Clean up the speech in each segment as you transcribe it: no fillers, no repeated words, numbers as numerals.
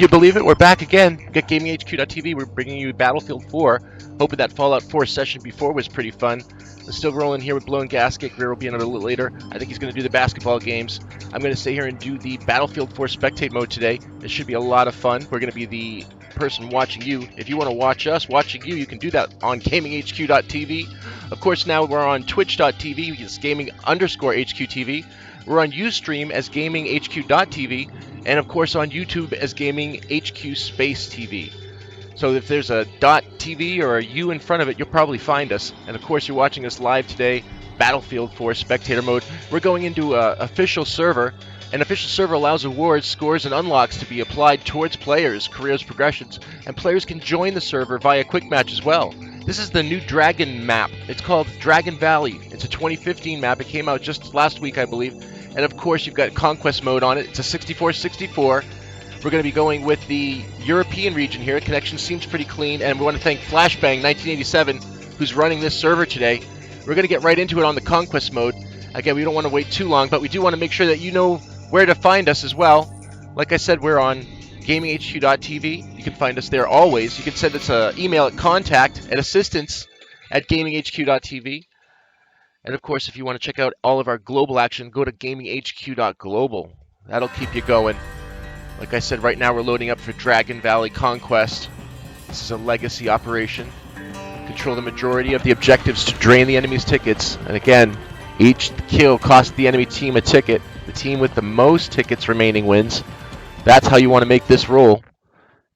you believe it? We're back again. Get GamingHQ.tv. We're bringing you Battlefield 4. Hoping that Fallout 4 session before was pretty fun. We're still rolling here with Blown Gasket. Greer will be in a little later. I think he's going to do the basketball games. I'm going to stay here and do the Battlefield 4 spectate mode today. It should be a lot of fun. We're going to be the person watching you. If you want to watch us watching you, you can do that on GamingHQ.tv. Of course, now we're on Twitch.tv. It's Gaming_HQTV. We're on Ustream as GamingHQ.tv, and of course on YouTube as GamingHQ Space TV. So if there's a .tv or a U in front of it, you'll probably find us. And of course, you're watching us live today, Battlefield 4 spectator mode. We're going into an official server. An official server allows awards, scores, and unlocks to be applied towards players' careers progressions, and players can join the server via quick match as well. This is the new Dragon map. It's called Dragon Valley. It's a 2015 map. It came out just last week, I believe. And of course, you've got Conquest mode on it. It's a 64-64. We're going to be going with the European region here. Connection seems pretty clean, and we want to thank Flashbang 1987, who's running this server today. We're going to get right into it on the Conquest mode. Again, we don't want to wait too long, but we do want to make sure that you know where to find us as well. Like I said, we're on GamingHQ.tv. You can find us there always. You can send us an email at contact@assistance@GamingHQ.tv. And of course, if you want to check out all of our global action, go to GamingHQ.global. That'll keep you going. Like I said, right now we're loading up for Dragon Valley Conquest. This is a legacy operation. Control the majority of the objectives to drain the enemy's tickets. And again, each kill costs the enemy team a ticket. The team with the most tickets remaining wins. That's how you want to make this roll.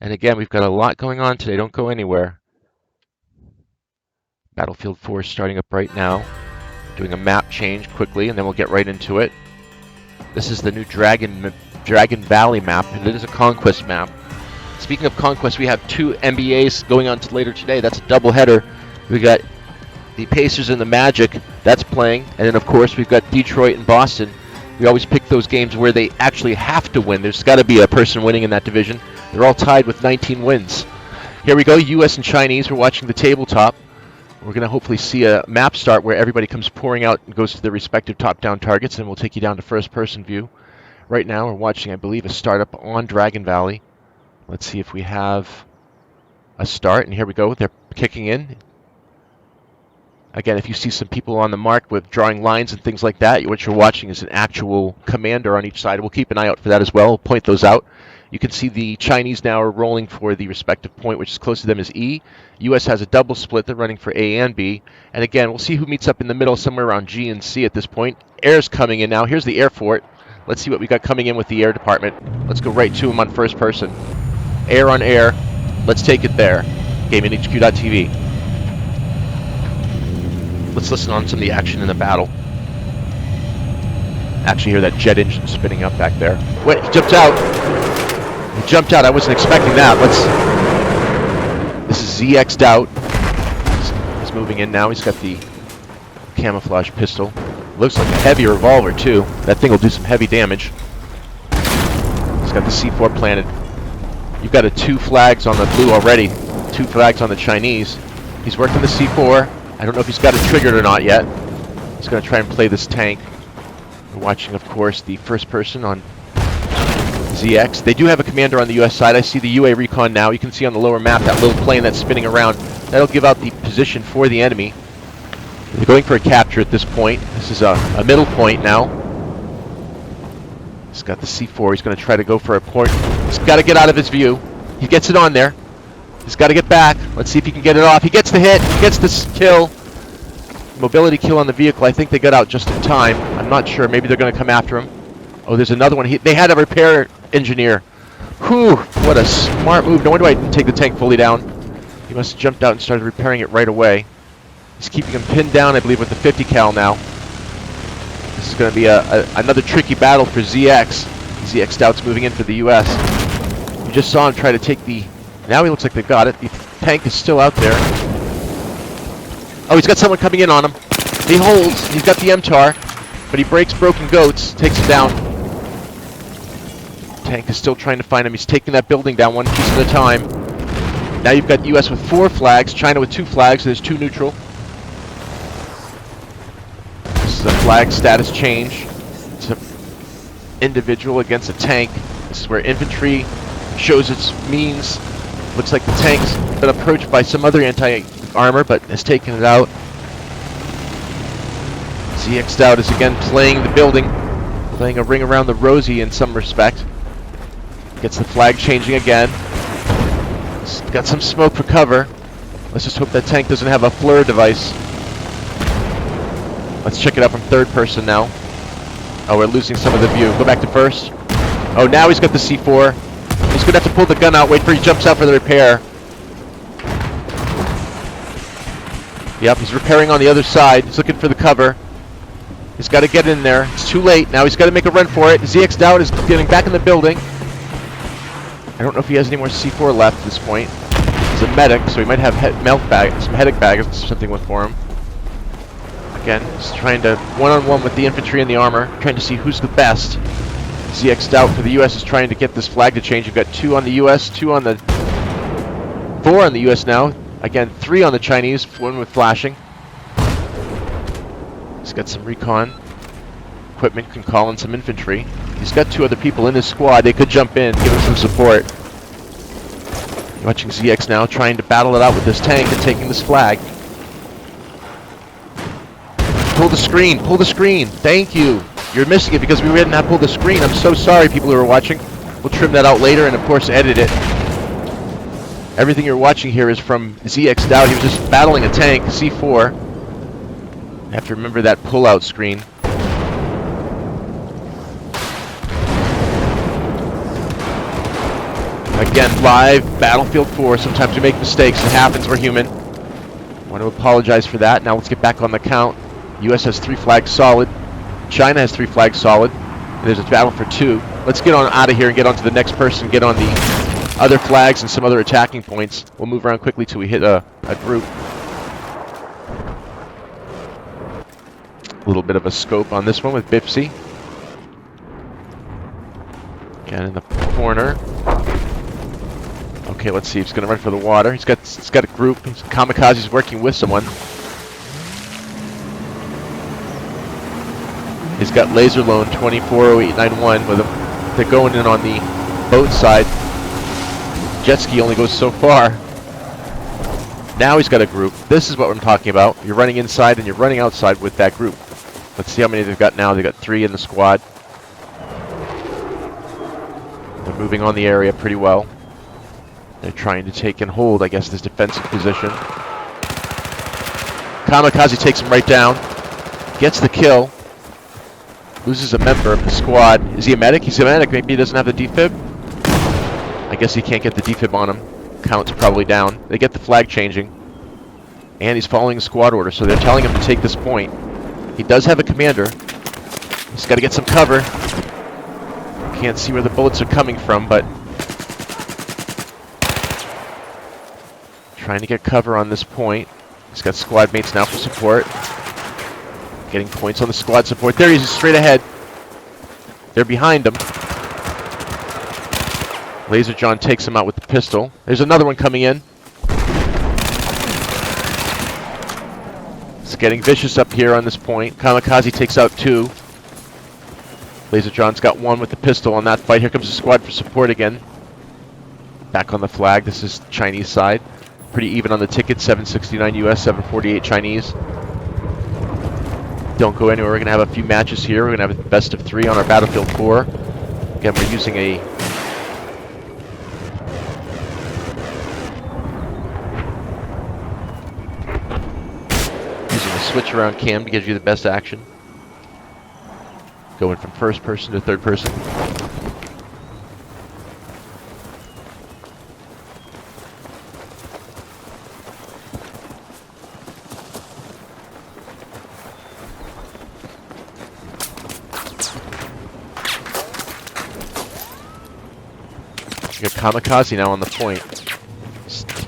And again, we've got a lot going on today. Don't go anywhere. Battlefield 4 is starting up right now. Doing a map change quickly, and then we'll get right into it. This is the new Dragon Valley map, and it is a Conquest map. Speaking of Conquest, we have two NBAs going on later today. That's a doubleheader. We got the Pacers and the Magic. That's playing. And then, of course, we've got Detroit and Boston. We always pick those games where they actually have to win. There's got to be a person winning in that division. They're all tied with 19 wins. Here we go, U.S. and Chinese. We're watching the tabletop. We're going to hopefully see a map start where everybody comes pouring out and goes to their respective top-down targets, and we'll take you down to first-person view. Right now, we're watching, I believe, a startup on Dragon Valley. Let's see if we have a start, and here we go. They're kicking in. Again, if you see some people on the mark with drawing lines and things like that, what you're watching is an actual commander on each side. We'll keep an eye out for that as well. We'll point those out. You can see the Chinese now are rolling for the respective point, which is close to them is E. U.S. has a double split. They're running for A and B. And again, we'll see who meets up in the middle somewhere around G and C at this point. Air's coming in now. Here's the air fort. Let's see what we got coming in with the air department. Let's go right to them on first person. Air on air. Let's take it there. GamingHQ.tv. Let's listen on some of the action in the battle. Actually hear that jet engine spinning up back there. Wait, he jumped out. He jumped out. I wasn't expecting that. This is ZX'd out. He's moving in now. He's got the camouflage pistol. Looks like a heavy revolver too. That thing will do some heavy damage. He's got the C4 planted. You've got 2 flags on the blue already. 2 flags on the Chinese. He's working the C4. I don't know if he's got it triggered or not yet. He's going to try and play this tank. We're watching, of course, the first person on ZX. They do have a commander on the U.S. side. I see the UA recon now. You can see on the lower map that little plane that's spinning around. That'll give out the position for the enemy. They're going for a capture at this point. This is a middle point now. He's got the C4. He's going to try to go for a point. He's got to get out of his view. He gets it on there. He's got to get back. Let's see if he can get it off. He gets the hit. He gets this kill. Mobility kill on the vehicle. I think they got out just in time. I'm not sure. Maybe they're going to come after him. Oh, there's another one. They had a repair engineer. Whew, what a smart move. No wonder I didn't take the tank fully down. He must have jumped out and started repairing it right away. He's keeping him pinned down, I believe, with the 50 cal now. This is going to be another tricky battle for ZX. ZX Stout's moving in for the U.S. You just saw him try to take the... Now he looks like they've got it. The tank is still out there. Oh, he's got someone coming in on him. He holds. He's got the MTAR. But he breaks broken goats. Takes him down. Tank is still trying to find him. He's taking that building down one piece at a time. Now you've got the U.S. with 4 flags. China with 2 flags. There's 2 neutral. This is a flag status change. It's an individual against a tank. This is where infantry shows its means. Looks like the tank's been approached by some other anti-armor, but has taken it out. ZX Stout is again playing the building, playing a ring around the rosy in some respect. Gets the flag changing again. It's got some smoke for cover. Let's just hope that tank doesn't have a FLIR device. Let's check it out from third person now. Oh, we're losing some of the view. Go back to first. Oh, now he's got the C4. He's going to have to pull the gun out, wait for he jumps out for the repair. Yep, he's repairing on the other side. He's looking for the cover. He's got to get in there. It's too late. Now he's got to make a run for it. ZX Dowd is getting back in the building. I don't know if he has any more C4 left at this point. He's a medic, so he might have some medic bags or something for him. Again, he's trying to one-on-one with the infantry and the armor, trying to see who's the best. ZX Stout for the U.S. is trying to get this flag to change. You've got 2 on the U.S., 4 on the U.S. now. Again, 3 on the Chinese, 1 with flashing. He's got some recon equipment, can call in some infantry. He's got 2 other people in his squad. They could jump in, give him some support. You're watching ZX now trying to battle it out with this tank and taking this flag. Pull the screen, pull the screen. Thank you. You're missing it because we did not pull the screen. I'm so sorry, people who are watching. We'll trim that out later and, of course, edit it. Everything you're watching here is from ZX Dowd. He was just battling a tank, C4. You have to remember that pull-out screen. Again, live, Battlefield 4. Sometimes we make mistakes. It happens. We're human. I want to apologize for that. Now let's get back on the count. U.S. has 3 flags solid. China has 3 flags solid. And there's a battle for 2. Let's get on out of here and get on to the next person. Get on the other flags and some other attacking points. We'll move around quickly till we hit a group. A little bit of a scope on this one with Bipsy. Again in the corner. Okay, let's see. He's going to run for the water. He's got a group. Kamikaze's working with someone. He's got laser loan 240891 with him. They're going in on the boat side. Jet ski only goes so far. Now he's got a group. This is what I'm talking about. You're running inside and you're running outside with that group. Let's see how many they've got now. They've got 3 in the squad. They're moving on the area pretty well. They're trying to take and hold, I guess, this defensive position. Kamikaze takes him right down. Gets the kill. Loses a member of the squad. Is he a medic? He's a medic. Maybe he doesn't have the defib. I guess he can't get the defib on him. Count's probably down. They get the flag changing. And he's following a squad order, so they're telling him to take this point. He does have a commander. He's got to get some cover. Can't see where the bullets are coming from, but trying to get cover on this point. He's got squad mates now for support. Getting points on the squad support. There he is, straight ahead. They're behind him. Laser John takes him out with the pistol. There's another one coming in. It's getting vicious up here on this point. Kamikaze takes out 2. Laser John's got 1 with the pistol on that fight. Here comes the squad for support again. Back on the flag. This is Chinese side. Pretty even on the ticket. 769 US, 748 Chinese. Don't go anywhere. We're going to have a few matches here. We're going to have a best of 3 on our Battlefield 4. Again, we're using a switch around cam to give you the best action. Going from first person to third person. You got Kamikaze now on the point.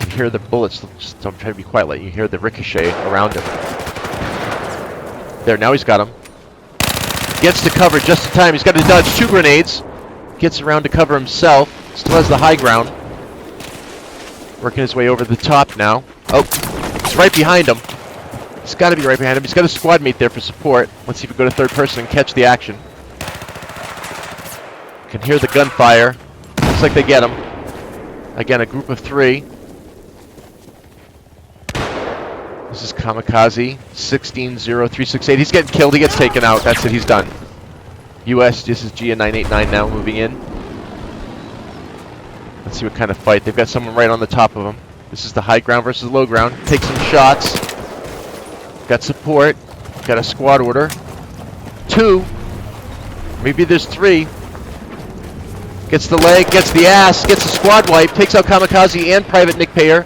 You hear the bullets. Just don't try to be quiet. Let you hear the ricochet around him. There, now he's got him. Gets to cover just in time. He's got to dodge 2 grenades. Gets around to cover himself. Still has the high ground. Working his way over the top now. Oh, he's right behind him. He's got to be right behind him. He's got a squad mate there for support. Let's see if we go to third person and catch the action. Can hear the gunfire. Looks like they get him. Again, a group of 3. This is Kamikaze, 16-0-368. He's getting killed. He gets taken out. That's it. He's done. US, this is Gia 989 now moving in. Let's see what kind of fight. They've got someone right on the top of them. This is the high ground versus low ground. Take some shots. Got support. Got a squad order. 2. Maybe there's 3. Gets the leg, gets the ass, gets the squad wipe, takes out Kamikaze and Private Nick Payer.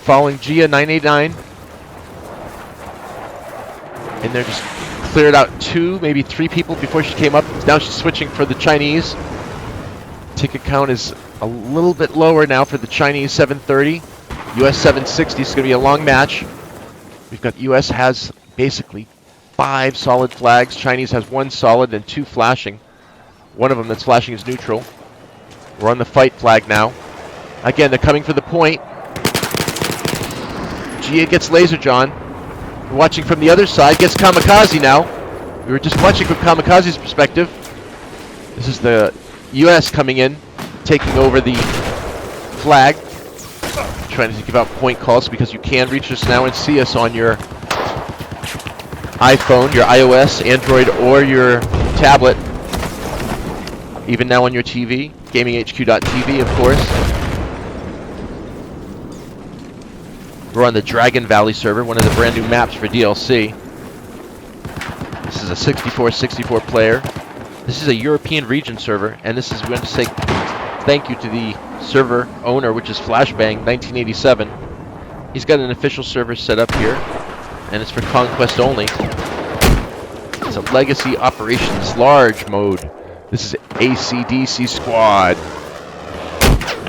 Following Gia 989. And they're just cleared out 2, maybe 3 people before she came up. Now she's switching for the Chinese. Ticket count is a little bit lower now for the Chinese, 730. US 760. It's going to be a long match. We've got US has basically 5 solid flags. Chinese has 1 solid and 2 flashing. One of them that's flashing is neutral. We're on the fight flag now. Again, they're coming for the point. Gia gets Laser John. Watching from the other side, gets Kamikaze now. We were just watching from Kamikaze's perspective. This is the US coming in, taking over the flag. Trying to give out point calls because you can reach us now and see us on your iPhone, your iOS, Android, or your tablet. Even now on your TV, GamingHQ.tv, of course. We're on the Dragon Valley server, one of the brand new maps for DLC. This is a 64-64 player. This is a European region server, and this is, we want to say thank you to the server owner, which is Flashbang 1987. He's got an official server set up here, and it's for Conquest only. It's a Legacy Operations Large mode. This is ACDC Squad.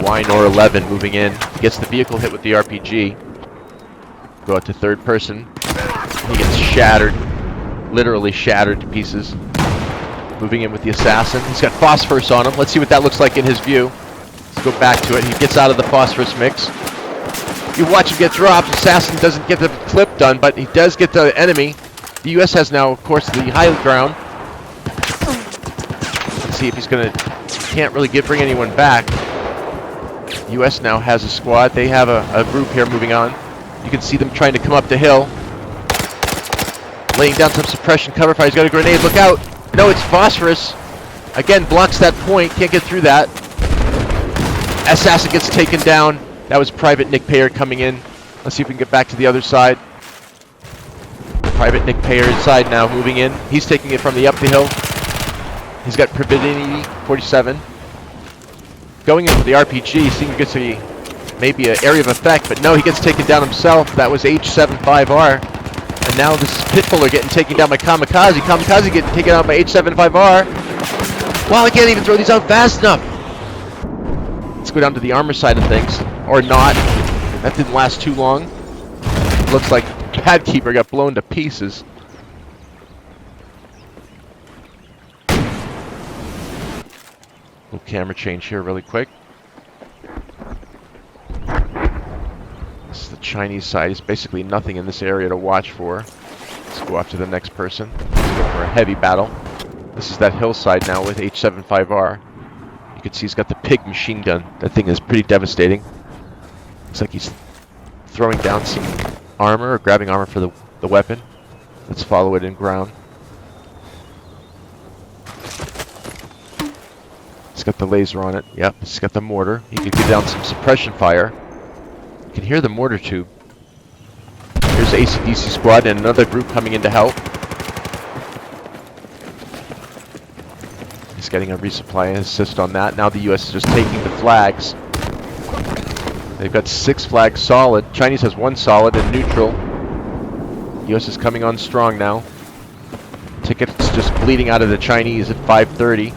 Wynor 11 moving in. Gets the vehicle hit with the RPG. Go out to third person. He gets shattered. Literally shattered to pieces. Moving in with the assassin. He's got phosphorus on him. Let's see what that looks like in his view. Let's go back to it. He gets out of the phosphorus mix. You watch him get dropped. Assassin doesn't get the clip done, but he does get the enemy. The US has now, of course, the high ground. Let's see if he's going to... Can't really bring anyone back. US now has a squad. They have a group here moving on. You can see them trying to come up the hill. Laying down some suppression cover fire. He's got a grenade. Look out. No, it's phosphorus. Again, blocks that point. Can't get through that. Assassin gets taken down. That was Private Nick Payer coming in. Let's see if we can get back to the other side. Private Nick Payer inside now, moving in. He's taking it from the up the hill. He's got Privity 47. Going in for the RPG, seeing if he gets maybe an area of effect, but no, he gets taken down himself. That was H75R. And now this is Pitbuller getting taken down by Kamikaze. Kamikaze getting taken out by H75R. Wow, I can't even throw these out fast enough. Let's go down to the armor side of things. Or not. That didn't last too long. Looks like Pad Keeper got blown to pieces. Little camera change here really quick. This is the Chinese side. There's basically nothing in this area to watch for. Let's go off to the next person. Let's go for a heavy battle. This is that hillside now with H75R. You can see he's got the pig machine gun. That thing is pretty devastating. Looks like he's throwing down some armor or grabbing armor for the weapon. Let's follow it in ground. It's got the laser on it. Yep, it's got the mortar. You can get down some suppression fire. You can hear the mortar tube. Here's the ACDC squad and another group coming in to help. He's getting a resupply assist on that. Now the US is just taking the flags. They've got 6 flags solid. Chinese has 1 solid and neutral. US is coming on strong now. Tickets just bleeding out of the Chinese at 530.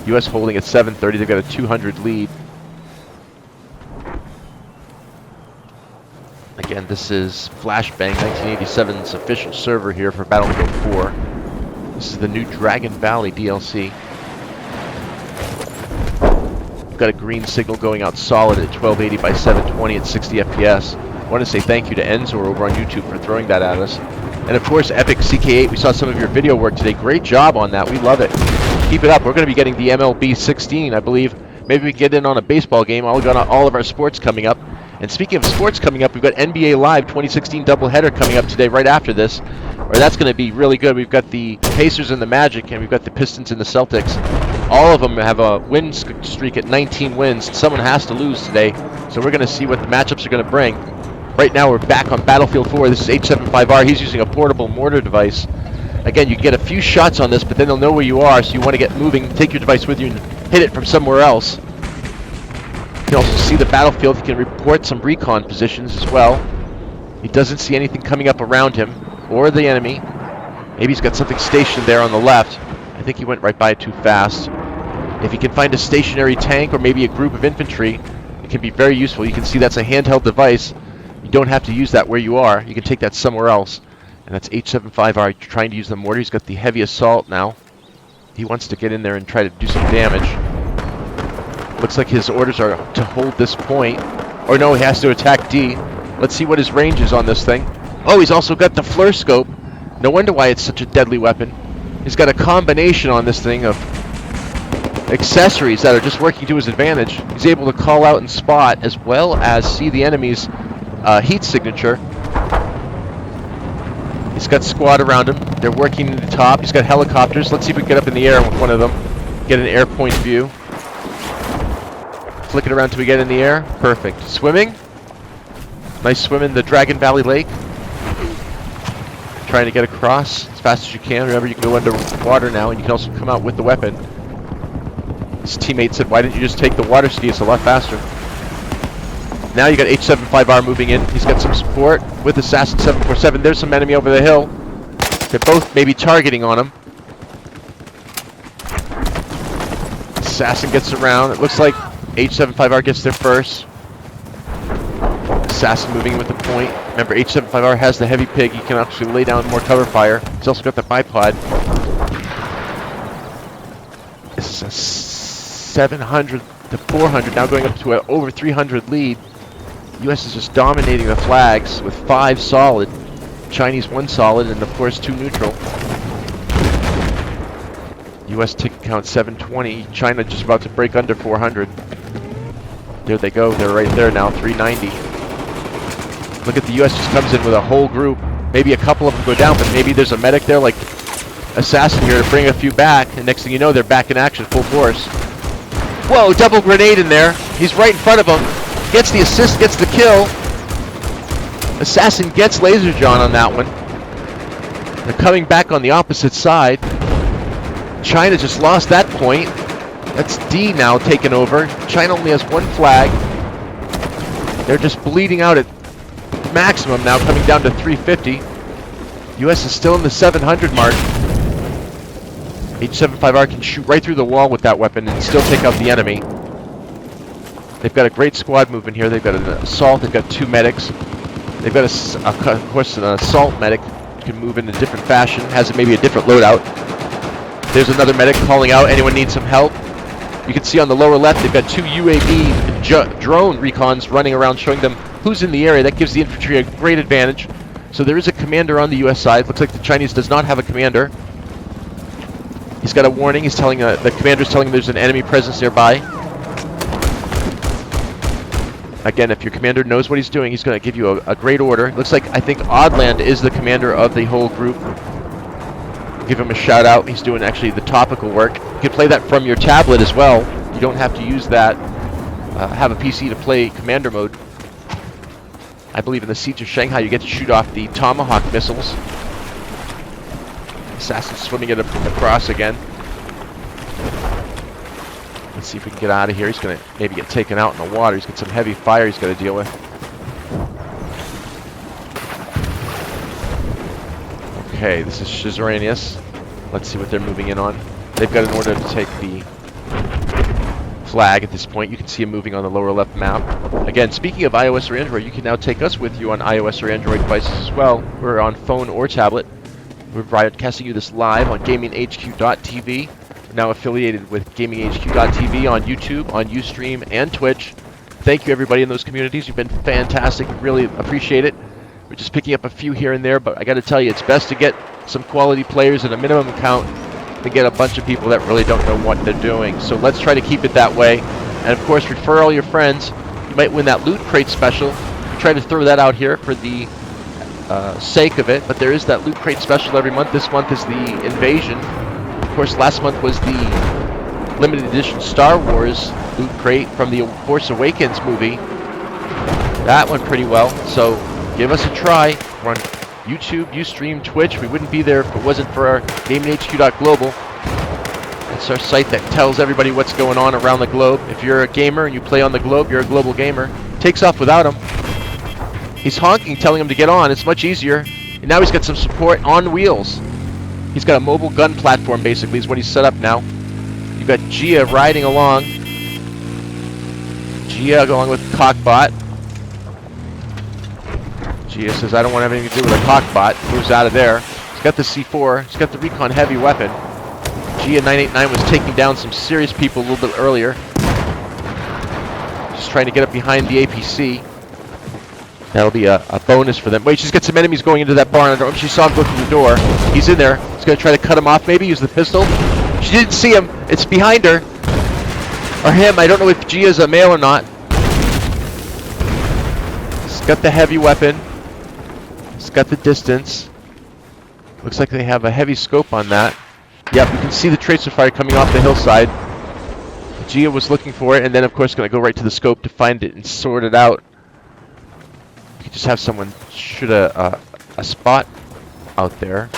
US holding at 730. They've got a 200 lead. Again, this is Flashbang 1987's official server here for Battlefield 4. This is the new Dragon Valley DLC. We've got a green signal going out solid at 1280 by 720 at 60 FPS. I want to say thank you to Enzor over on YouTube for throwing that at us. And of course, Epic CK8. We saw some of your video work today. Great job on that. We love it. Keep it up. We're going to be getting the MLB 16, I believe, Maybe we can get in on a baseball game. We got all of our sports coming up. And speaking of sports coming up, we've got NBA Live 2016 doubleheader coming up today right after this. Or that's going to be really good. We've got the Pacers and the Magic, and we've got the Pistons and the Celtics. All of them have a win streak at 19 wins. Someone has to lose today, so we're going to see what the matchups are going to bring. Right now we're back on Battlefield 4. This is H75R. He's using a portable mortar device. Again, you get a few shots on this, but then they'll know where you are, so you want to get moving, take your device with you, and hit it from somewhere else. You can also see the battlefield. He can report some recon positions as well. He doesn't see anything coming up around him or the enemy. Maybe he's got something stationed there on the left. I think he went right by it too fast. If he can find a stationary tank or maybe a group of infantry, it can be very useful. You can see that's a handheld device. You don't have to use that where you are. You can take that somewhere else. And that's H75R trying to use the mortar. He's got the heavy assault now. He wants to get in there and try to do some damage. Looks like his orders are to hold this point. Or no, he has to attack D. Let's see what his range is on this thing. Oh, he's also got the flare scope. No wonder why it's such a deadly weapon. He's got a combination on this thing of accessories that are just working to his advantage. He's able to call out and spot as well as see the enemy's heat signature. He's got squad around him. They're working at the top. He's got helicopters. Let's see if we can get up in the air with one of them. Get an air point view. Flick it around till we get in the air. Perfect. Swimming. Nice swim in the Dragon Valley Lake. Trying to get across as fast as you can. Remember, you can go underwater now, and you can also come out with the weapon. His teammate said, why didn't you just take the water ski? It's a lot faster. Now you got H75R moving in. He's got some support with Assassin 747. There's some enemy over the hill. They're both maybe targeting on him. Assassin gets around. It looks like H75R gets there first. Assassin moving in with the point. Remember, H75R has the heavy pig. He can actually lay down more cover fire. He's also got the bipod. This is a 700 to 400, now going up to an over 300 lead. U.S. is just dominating the flags with 5 solid. Chinese 1 solid, and of course 2 neutral. U.S. ticket count 720. China just about to break under 400. There they go. They're right there now, 390. Look at the U.S. just comes in with a whole group. Maybe a couple of them go down, but maybe there's a medic there like Assassin here to bring a few back. And next thing you know, they're back in action, full force. Whoa, double grenade in there. He's right in front of him. Gets the assist, gets the kill. Assassin gets Laser John on that one. They're coming back on the opposite side. China just lost that point. That's D now taken over. China only has 1 flag. They're just bleeding out at maximum now, coming down to 350. US is still in the 700 mark. H75R can shoot right through the wall with that weapon and still take out the enemy. They've got a great squad movement here. They've got an assault. They've got 2 medics. They've got, of course, an assault medic. Can move in a different fashion. Has maybe a different loadout. There's another medic calling out. Anyone needs some help? You can see on the lower left, they've got 2 UAV drone recons running around showing them who's in the area. That gives the infantry a great advantage. So there is a commander on the US side. Looks like the Chinese does not have a commander. He's got a warning. He's telling the commander's telling him there's an enemy presence nearby. Again, if your commander knows what he's doing, he's going to give you a great order. Looks like, I think Oddland is the commander of the whole group. Give him a shout out. He's doing actually the topical work. You can play that from your tablet as well. You don't have to use that. Have a PC to play commander mode. I believe in the Siege of Shanghai you get to shoot off the Tomahawk missiles. Assassin swimming it across again. Let's see if we can get out of here. He's going to maybe get taken out in the water. He's got some heavy fire he's got to deal with. Okay, this is Shizoranius. Let's see what they're moving in on. They've got an order to take the flag at this point. You can see him moving on the lower left map. Again, speaking of iOS or Android, you can now take us with you on iOS or Android devices as well. We're on phone or tablet. We're broadcasting you this live on GamingHQ.tv. We're now affiliated with GamingHQ.tv on YouTube, on Ustream, and Twitch. Thank you, everybody in those communities. You've been fantastic. Really appreciate it. We're just picking up a few here and there, but I got to tell you, it's best to get some quality players at a minimum count than get a bunch of people that really don't know what they're doing. So let's try to keep it that way. And of course, refer all your friends. You might win that loot crate special. We try to throw that out here for the sake of it, but there is that loot crate special every month. This month is the Invasion. Of course, last month was the limited edition Star Wars loot crate from the Force Awakens movie. That went pretty well, so give us a try. We're on YouTube, Ustream, Twitch. We wouldn't be there if it wasn't for our GamingHQ.global. It's our site that tells everybody what's going on around the globe. If you're a gamer and you play on the globe, you're a global gamer. Takes off without him. He's honking, telling him to get on. It's much easier. And now he's got some support on wheels. He's got a mobile gun platform, basically, is what he's set up now. You've got Gia riding along. Gia along with Cockbot. Gia says, I don't want to have anything to do with a Cockbot. Moves out of there. He's got the C4. He's got the Recon Heavy weapon. Gia 989 was taking down some serious people a little bit earlier. Just trying to get up behind the APC. That'll be a bonus for them. Wait, she's got some enemies going into that barn. I don't know if she saw him go through the door. He's in there. He's going to try to cut him off, maybe use the pistol. She didn't see him. It's behind her. Or him. I don't know if Gia's a male or not. He's got the heavy weapon. He's got the distance. Looks like they have a heavy scope on that. Yep, you can see the tracer fire coming off the hillside. Gia was looking for it, and then of course going to go right to the scope to find it and sort it out. You just have someone shoot a spot out there.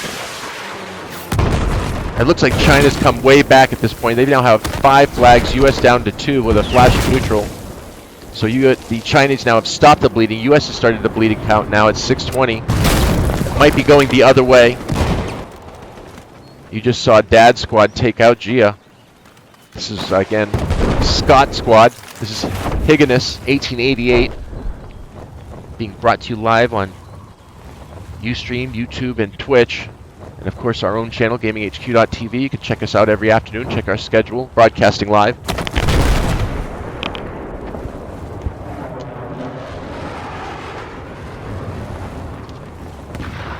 It looks like China's come way back at this point. They now have 5 flags, US down to 2 with a flash of neutral. So the Chinese now have stopped the bleeding. US has started the bleeding count now at 620. It might be going the other way. You just saw Dad Squad take out Gia. This is, again, Scott Squad. This is Higgins 1888. Being brought to you live on Ustream, YouTube, and Twitch. And of course our own channel, GamingHQ.tv. You can check us out every afternoon. Check our schedule. Broadcasting live.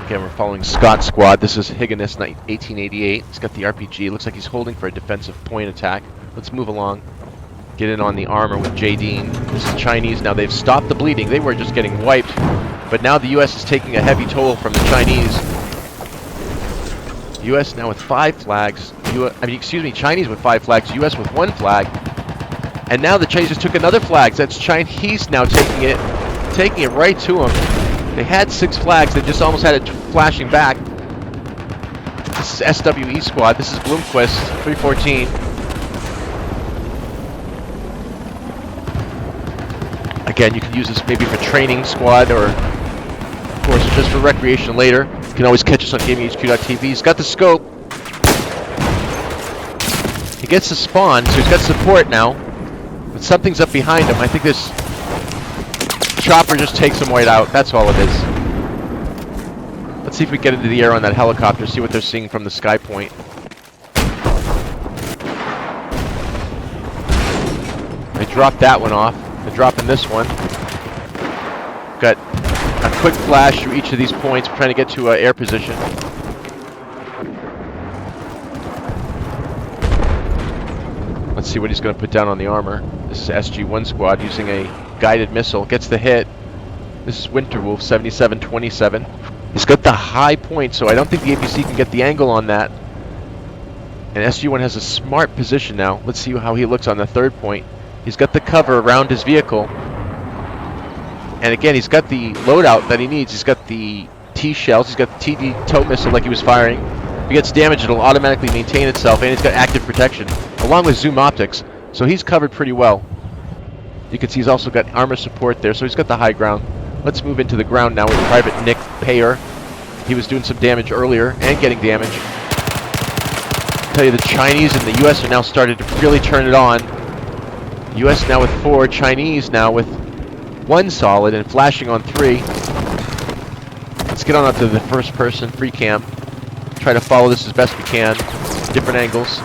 Again, we're following Scott Squad. This is Higgins 1888. He's got the RPG. Looks like he's holding for a defensive point attack. Let's move along. Get in on the armor with J. Dean. This is Chinese. Now they've stopped the bleeding. They were just getting wiped. But now the U.S. is taking a heavy toll from the Chinese. U.S. now with 5 flags. Chinese with 5 flags. U.S. with 1 flag. And now the Chinese just took another flag. That's Chinese now taking it right to them. They had 6 flags. They just almost had it flashing back. This is SWE Squad. This is Bloomquist 314. Again, you can use this maybe for training squad or, of course, just for recreation later. You can always catch us on GamingHQ.tv. He's got the scope. He gets the spawn, so he's got support now. But something's up behind him. I think this chopper just takes him right out. That's all it is. Let's see if we get into the air on that helicopter, see what they're seeing from the sky point. They dropped that one off. They're dropping this one. Got a quick flash through each of these points. We're trying to get to air position. Let's see what he's going to put down on the armor. This is SG-1 Squad using a guided missile. Gets the hit. This is Winterwolf 7727. He's got the high point, so I don't think the APC can get the angle on that. And SG-1 has a smart position now. Let's see how he looks on the 3rd point. He's got the cover around his vehicle. And again, he's got the loadout that he needs. He's got the T-shells. He's got the TD tow missile like he was firing. If he gets damaged, it'll automatically maintain itself. And he's got active protection, along with zoom optics. So he's covered pretty well. You can see he's also got armor support there, so he's got the high ground. Let's move into the ground now with Private Nick Payer. He was doing some damage earlier and getting damage. I tell you, the Chinese and the US are now starting to really turn it on. US now with 4, Chinese now with 1 solid and flashing on 3. Let's get on up to the first person free cam. Try to follow this as best we can. Different angles.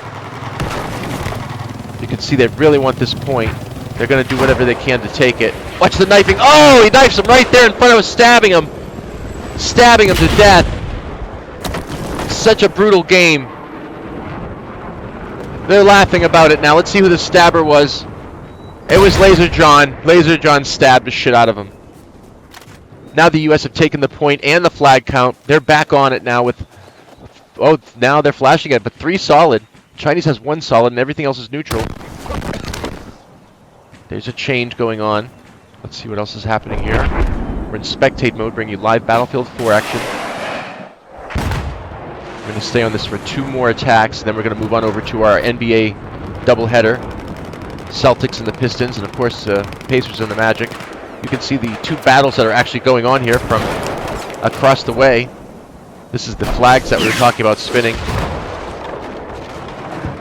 You can see they really want this point. They're going to do whatever they can to take it. Watch the knifing. Oh, he knifes him right there in front of us, stabbing him. Stabbing him to death. Such a brutal game. They're laughing about it now. Let's see who the stabber was. It was Laser John. Laser John stabbed the shit out of him. Now the U.S. have taken the point and the flag count. They're back on it now with... Oh, now they're flashing it, but 3 solid. Chinese has 1 solid and everything else is neutral. There's a change going on. Let's see what else is happening here. We're in spectate mode, bringing you live Battlefield 4 action. We're going to stay on this for 2 more attacks, and then we're going to move on over to our NBA doubleheader. Celtics and the Pistons, and of course Pacers and the Magic. You can see the 2 battles that are actually going on here from across the way. This is the flags that we were talking about spinning.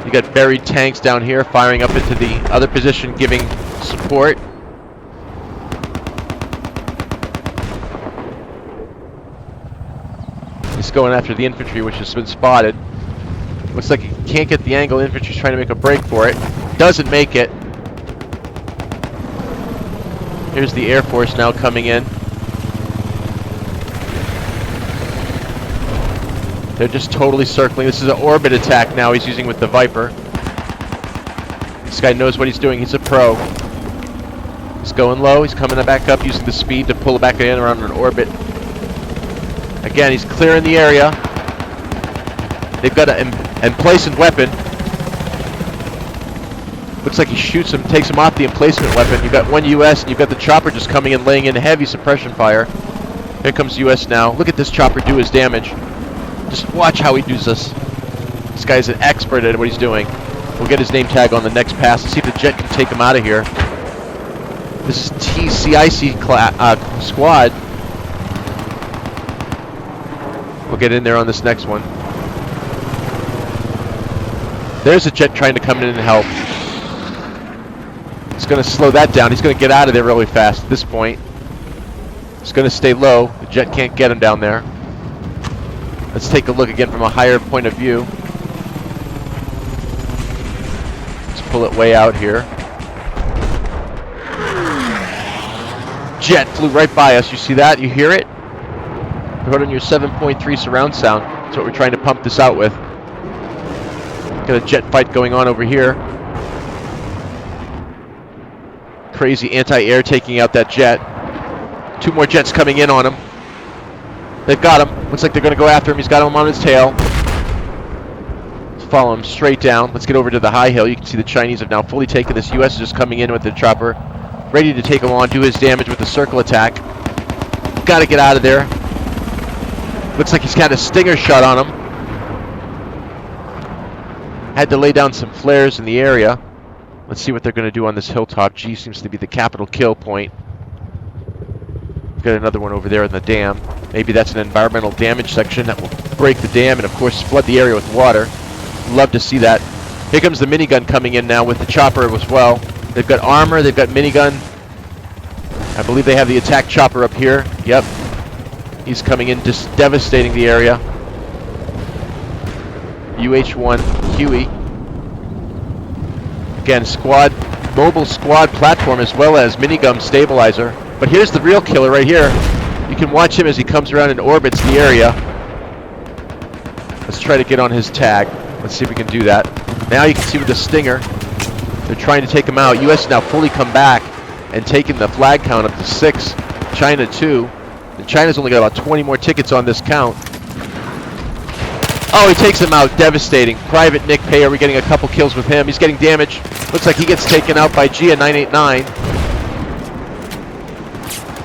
You got buried tanks down here firing up into the other position, giving support. He's going after the infantry, which has been spotted. Looks like he can't get the angle. Infantry's trying to make a break for it. Doesn't make it. Here's the Air Force now coming in. They're just totally circling. This is an orbit attack now he's using with the Viper. This guy knows what he's doing. He's a pro. He's going low. He's coming back up using the speed to pull it back in around an orbit. Again, he's clearing the area. They've got an emplacement weapon. Looks like he shoots him, takes him off the emplacement weapon. You've got 1 U.S. and you've got the chopper just coming in, laying in heavy suppression fire. Here comes U.S. now. Look at this chopper do his damage. Just watch how he does this. This guy's an expert at what he's doing. We'll get his name tag on the next pass and see if the jet can take him out of here. This is TCIC squad. We'll get in there on this next one. There's a jet trying to come in and help. He's going to slow that down. He's going to get out of there really fast at this point. He's going to stay low. The jet can't get him down there. Let's take a look again from a higher point of view. Let's pull it way out here. Jet flew right by us. You see that? You hear it? Put on your 7.3 surround sound. That's what we're trying to pump this out with. Got a jet fight going on over here. Crazy anti-air taking out that jet. 2 more jets coming in on him. They've got him. Looks like they're going to go after him. He's got him on his tail. Let's follow him straight down. Let's get over to the high hill. You can see the Chinese have now fully taken this. U.S. is just coming in with the chopper, ready to take him on, do his damage with the circle attack. Got to get out of there. Looks like he's got a stinger shot on him. Had to lay down some flares in the area. Let's see what they're going to do on this hilltop. G seems to be the capital kill point. We've got another one over there in the dam. Maybe that's an environmental damage section that will break the dam and, of course, flood the area with water. Love to see that. Here comes the minigun coming in now with the chopper as well. They've got armor. They've got minigun. I believe they have the attack chopper up here. Yep. He's coming in, just devastating the area. UH-1 Huey. Again, mobile squad platform as well as minigun stabilizer. But here's the real killer right here. You can watch him as he comes around and orbits the area. Let's try to get on his tag. Let's see if we can do that. Now you can see with the Stinger, they're trying to take him out. U.S. now fully come back and taking the flag count up to 6. China 2. And China's only got about 20 more tickets on this count. Oh, he takes him out. Devastating. Private Nick Payer, we're getting a couple kills with him. He's getting damage. Looks like he gets taken out by Gia 989.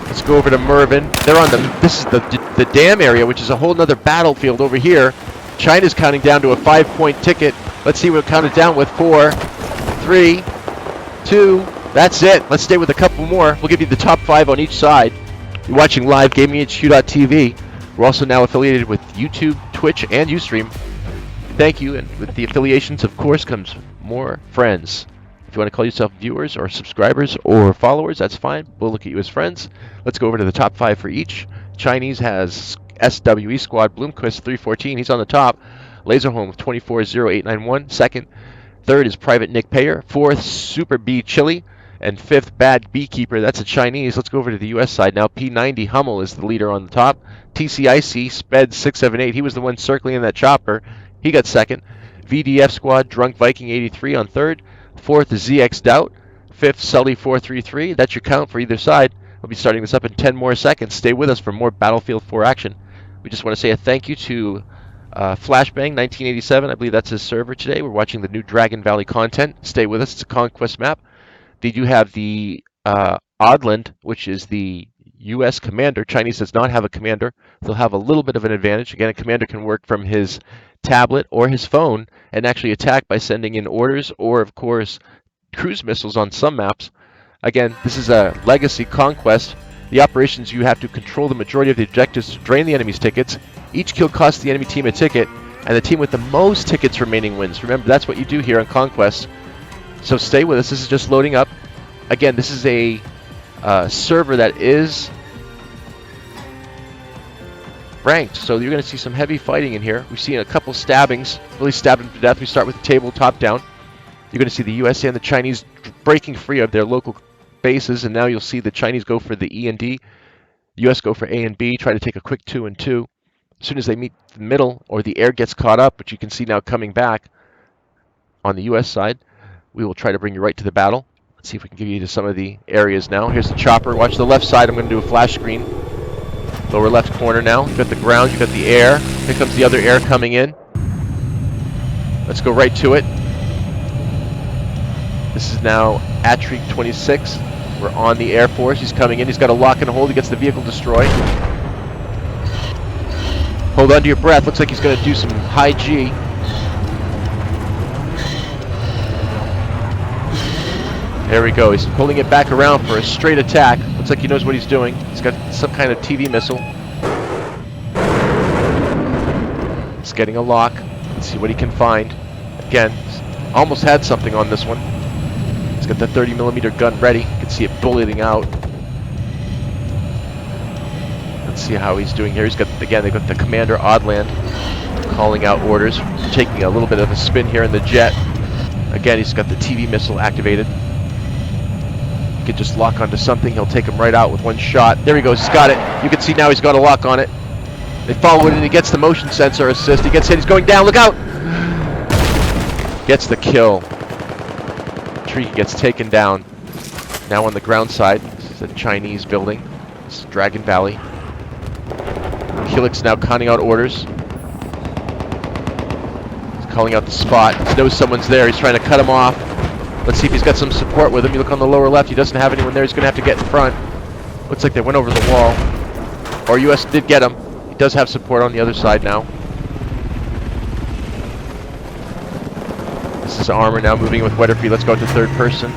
Let's go over to Mervin. They're on this is the dam area, which is a whole nother battlefield over here. China's counting down to a 5-point ticket. Let's see what it counted down with. 4, 3, 2. That's it. Let's stay with a couple more. We'll give you the top 5 on each side. You're watching live GamingHQ.tv. We're also now affiliated with YouTube, Twitch, and Ustream. Thank you, and with the affiliations, of course, comes more friends. If you want to call yourself viewers or subscribers or followers, that's fine. We'll look at you as friends. Let's go over to the top 5 for each. Chinese has SWE Squad, Bloomquist 314. He's on the top. Laserholm with 240891. Second. Third is Private Nick Payer. Fourth, Super B Chili. And fifth, Bad Beekeeper. That's a Chinese. Let's go over to the U.S. side now. P90 Hummel is the leader on the top. TCIC Sped 678. He was the one circling in that chopper. He got second. VDF Squad Drunk Viking 83 on third. Fourth is ZX Doubt. 5th, Sully 433. That's your count for either side. We'll be starting this up in 10 more seconds. Stay with us for more Battlefield 4 action. We just want to say a thank you to Flashbang 1987. I believe that's his server today. We're watching the new Dragon Valley content. Stay with us. It's a conquest map. They do have the Odland, which is the U.S. commander. Chinese does not have a commander. They'll have a little bit of an advantage. Again, a commander can work from his tablet or his phone and actually attack by sending in orders or, of course, cruise missiles on some maps. Again, this is a legacy conquest. The operations, you have to control the majority of the objectives to drain the enemy's tickets. Each kill costs the enemy team a ticket, and the team with the most tickets remaining wins. Remember, that's what you do here on Conquest. So stay with us. This is just loading up. Again, this is a server that is ranked, so you're going to see some heavy fighting in here. We've seen a couple stabbings, really stabbed him to death. We start with the table top down. You're going to see the US and the Chinese breaking free of their local bases, and now you'll see the Chinese go for the E and D. US go for A and B, try to take a quick 2 and 2. As soon as they meet the middle, or the air gets caught up, which you can see now coming back on the US side, we will try to bring you right to the battle. Let's see if we can give you to some of the areas now. Here's the chopper. Watch the left side. I'm going to do a flash screen. Lower left corner now. You've got the ground. You've got the air. Here comes the other air coming in. Let's go right to it. This is now Atrig 26. We're on the Air Force. He's coming in. He's got a lock and hold. He gets the vehicle destroyed. Hold on to your breath. Looks like he's going to do some high G. There we go. He's pulling it back around for a straight attack. Looks like he knows what he's doing. He's got some kind of TV missile. He's getting a lock. Let's see what he can find. Again, almost had something on this one. He's got the 30mm gun ready. You can see it bulleting out. Let's see how he's doing here. He's got, again, they've got the Commander Odland calling out orders. Taking a little bit of a spin here in the jet. Again, he's got the TV missile activated. He could just lock onto something. He'll take him right out with one shot. There he goes. He's got it. You can see now he's got a lock on it. They follow it and he gets the motion sensor assist. He gets hit. He's going down. Look out! Gets the kill. Tree gets taken down. Now on the ground side, this is a Chinese building. This is Dragon Valley. Helix now counting out orders. He's calling out the spot. He knows someone's there. He's trying to cut him off. Let's see if he's got some support with him. You look on the lower left. He doesn't have anyone there. He's going to have to get in front. Looks like they went over the wall. Or US did get him. He does have support on the other side now. This is Armor now moving with Weatherfree. Let's go to third person.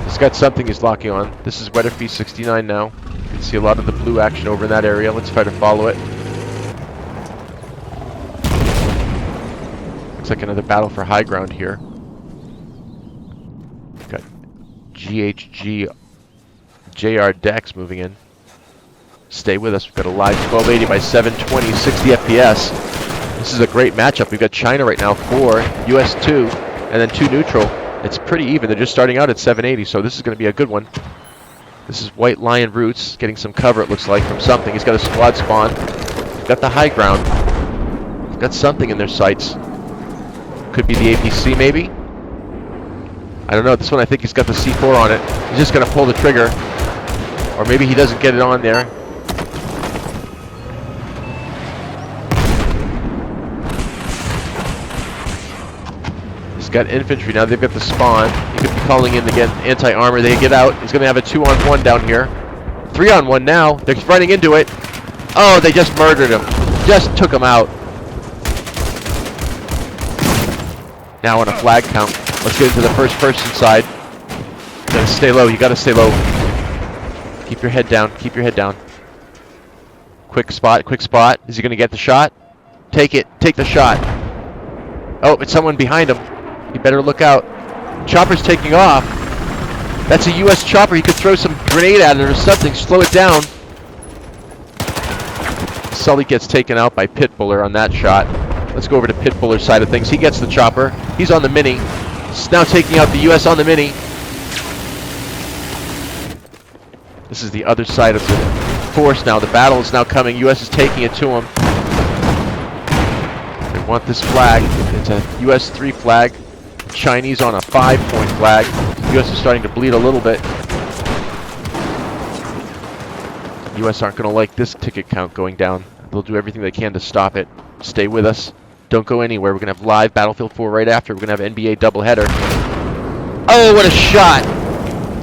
He's got something he's locking on. This is Weatherfree 69 now. You can see a lot of the blue action over in that area. Let's try to follow it. Looks like another battle for high ground here. Got GHG JR Dex moving in. Stay with us. We've got a live 1280 by 720, 60 FPS. This is a great matchup. We've got China right now 4, US 2, and then 2 neutral. It's pretty even. They're just starting out at 780, so this is going to be a good one. This is White Lion Roots getting some cover, it looks like, from something. He's got a squad spawn. He's got the high ground. He's got something in their sights. Could be the APC, maybe? I don't know. This one, I think he's got the C4 on it. He's just going to pull the trigger. Or maybe he doesn't get it on there. He's got infantry now. They've got the spawn. He could be calling in again anti-armor. They get out. He's going to have a 2-on-1 down here. 3-on-1 now. They're running into it. Oh, they just murdered him. Just took him out. Now on a flag count. Let's get into the first person side. You gotta stay low. You gotta stay low. Keep your head down. Keep your head down. Quick spot. Quick spot. Is he gonna get the shot? Take it. Take the shot. Oh, it's someone behind him. You better look out. Chopper's taking off. That's a US chopper. He could throw some grenade at it or something. Slow it down. Sully gets taken out by Pitbuller on that shot. Let's go over to Pitbuller's side of things. He gets the chopper. He's on the Mini. He's now taking out the US on the Mini. This is the other side of the force now. The battle is now coming. U.S. is taking it to them. They want this flag. It's a U.S. 3 flag. Chinese on a 5-point flag. U.S. is starting to bleed a little bit. U.S. aren't going to like this ticket count going down. They'll do everything they can to stop it. Stay with us. Don't go anywhere. We're going to have live Battlefield 4 right after. We're going to have NBA doubleheader. Oh, what a shot!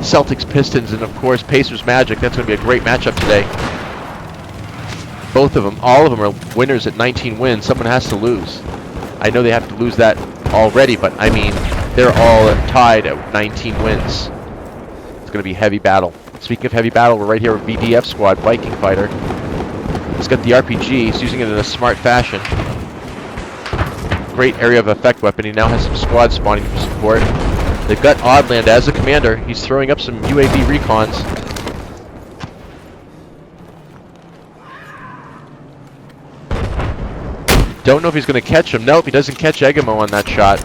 Celtics, Pistons, and of course Pacers, Magic. That's going to be a great matchup today. Both of them, all of them are winners at 19 wins. Someone has to lose. I know they have to lose that already, but I mean, they're all tied at 19 wins. It's going to be a heavy battle. Speaking of heavy battle, we're right here with VDF squad, Viking fighter. He's got the RPG. He's using it in a smart fashion. Great area of effect weapon. He now has some squad spawning for support. They've got Oddland as a commander. He's throwing up some UAV recons. Don't know if he's going to catch him. Nope, he doesn't catch Egamo on that shot.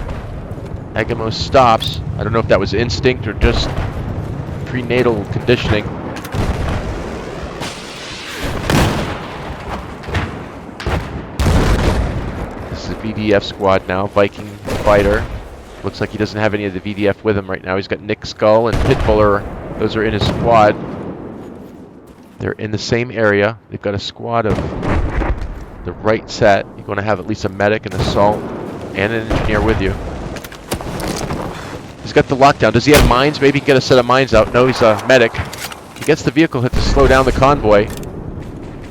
Egamo stops. I don't know if that was instinct or just prenatal conditioning. This is a VDF squad now. Viking fighter. Looks like he doesn't have any of the VDF with him right now. He's got Nick Skull and Pitbuller. Those are in his squad. They're in the same area. They've got a squad of the right set. You're going to have at least a medic, an assault, and an engineer with you. He's got the lockdown. Does he have mines? Maybe he can get a set of mines out. No, he's a medic. He gets the vehicle hit to slow down the convoy.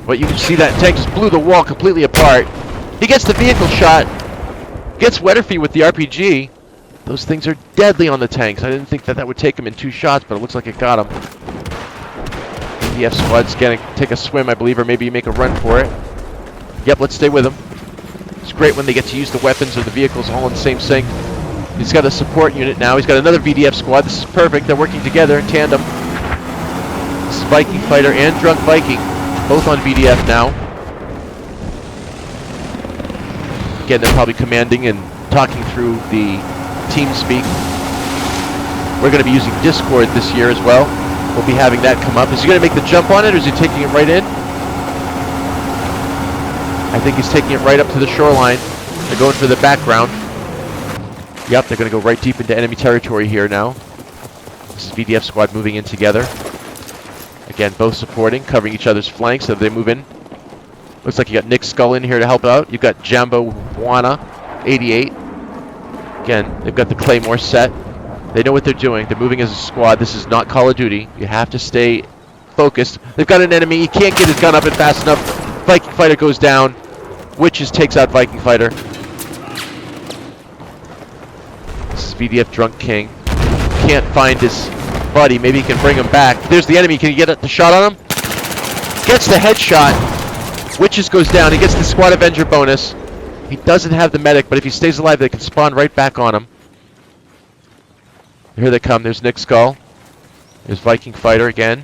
But you can see that tank just blew the wall completely apart. He gets the vehicle shot. Gets Wetterfee with the RPG. Those things are deadly on the tanks. I didn't think that would take him in 2 shots, but it looks like it got him. VDF squad's going to take a swim, I believe, or maybe make a run for it. Yep, let's stay with him. It's great when they get to use the weapons or the vehicles all in the same sync. He's got a support unit now. He's got another VDF squad. This is perfect. They're working together in tandem. This is Viking fighter and Drunk Viking, both on VDF now. Again, they're probably commanding and talking through the TeamSpeak. We're going to be using Discord this year as well. We'll be having that come up. Is he going to make the jump on it, or is he taking it right in? I think he's taking it right up to the shoreline. They're going for the background. Yep, they're going to go right deep into enemy territory here now. This is VDF squad moving in together. Again, both supporting, covering each other's flanks as they move in. Looks like you got Nick Skull in here to help out. You've got Jambo Wana, 88. Again, they've got the Claymore set. They know what they're doing. They're moving as a squad. This is not Call of Duty. You have to stay focused. They've got an enemy. He can't get his gun up and fast enough. Viking fighter goes down. Witches takes out Viking fighter. This is VDF Drunk King. Can't find his buddy. Maybe he can bring him back. There's the enemy. Can he get the shot on him? Gets the headshot. Witches goes down. He gets the Squad Avenger bonus. He doesn't have the medic, but if he stays alive, they can spawn right back on him. Here they come. There's Nick Skull. There's Viking fighter again.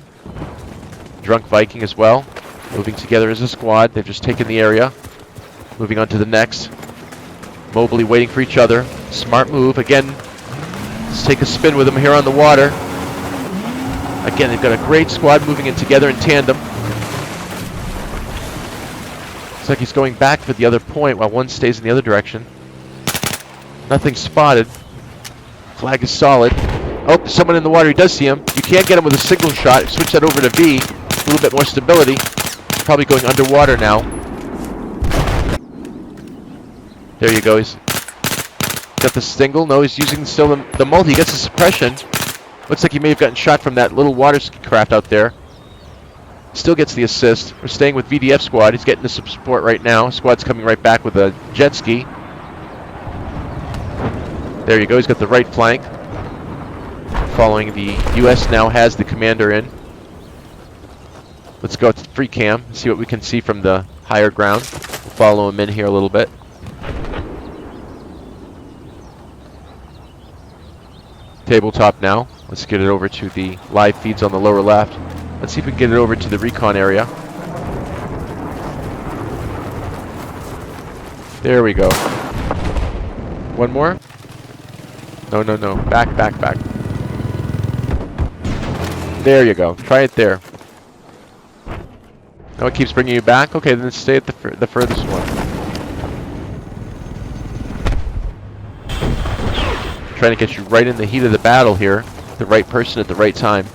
Drunk Viking as well. Moving together as a squad. They've just taken the area. Moving on to the next. Mobily waiting for each other. Smart move. Again, let's take a spin with them here on the water. Again, they've got a great squad moving in together in tandem. Looks like he's going back for the other point while one stays in the other direction. Nothing spotted. Flag is solid. Oh, someone in the water. He does see him. You can't get him with a single shot. Switch that over to V. A little bit more stability. Probably going underwater now. There you go. He's got the single. No, he's using still the multi. He gets a suppression. Looks like he may have gotten shot from that little watercraft out there. Still gets the assist. We're staying with VDF squad. He's getting the support right now. Squad's coming right back with a jet ski. There you go. He's got the right flank. Following the U.S. now has the commander in. Let's go to free cam and see what we can see from the higher ground. We'll follow him in here a little bit. Tabletop now. Let's get it over to the live feeds on the lower left. Let's see if we can get it over to the recon area. There we go. One more? No, no, no. Back, back, back. There you go. Try it there. Oh, it keeps bringing you back? Okay, then stay at the furthest one. Trying to get you right in the heat of the battle here. The right person at the right time.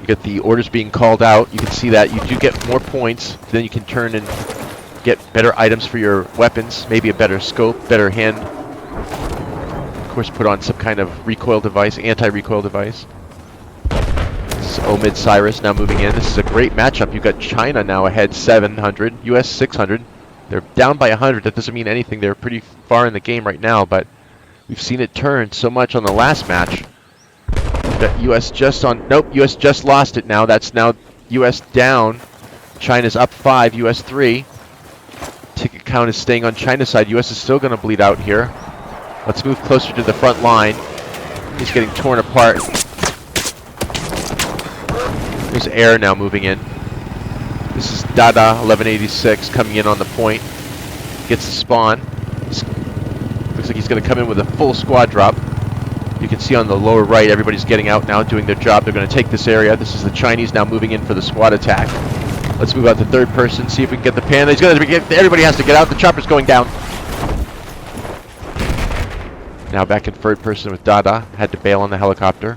You get the orders being called out. You can see that. You do get more points. Then you can turn and get better items for your weapons. Maybe a better scope, better hand. Of course, put on some kind of recoil device, anti-recoil device. This is Omid Cyrus now moving in. This is a great matchup. You've got China now ahead 700, US 600. They're down by 100. That doesn't mean anything. They're pretty far in the game right now, but we've seen it turn so much on the last match. That US just on... Nope, US just lost it now. That's now US down. China's up 5, US 3. Ticket count is staying on China's side. US is still going to bleed out here. Let's move closer to the front line. He's getting torn apart. There's air now moving in. This is Dada 1186 coming in on the point. Gets the spawn. Looks like he's going to come in with a full squad drop. You can see on the lower right, everybody's getting out now, doing their job. They're going to take this area. This is the Chinese now moving in for the squad attack. Let's move out to third person, see if we can get the pan. He's going to get, everybody has to get out. The chopper's going down. Now back in third person with Dada. Had to bail on the helicopter.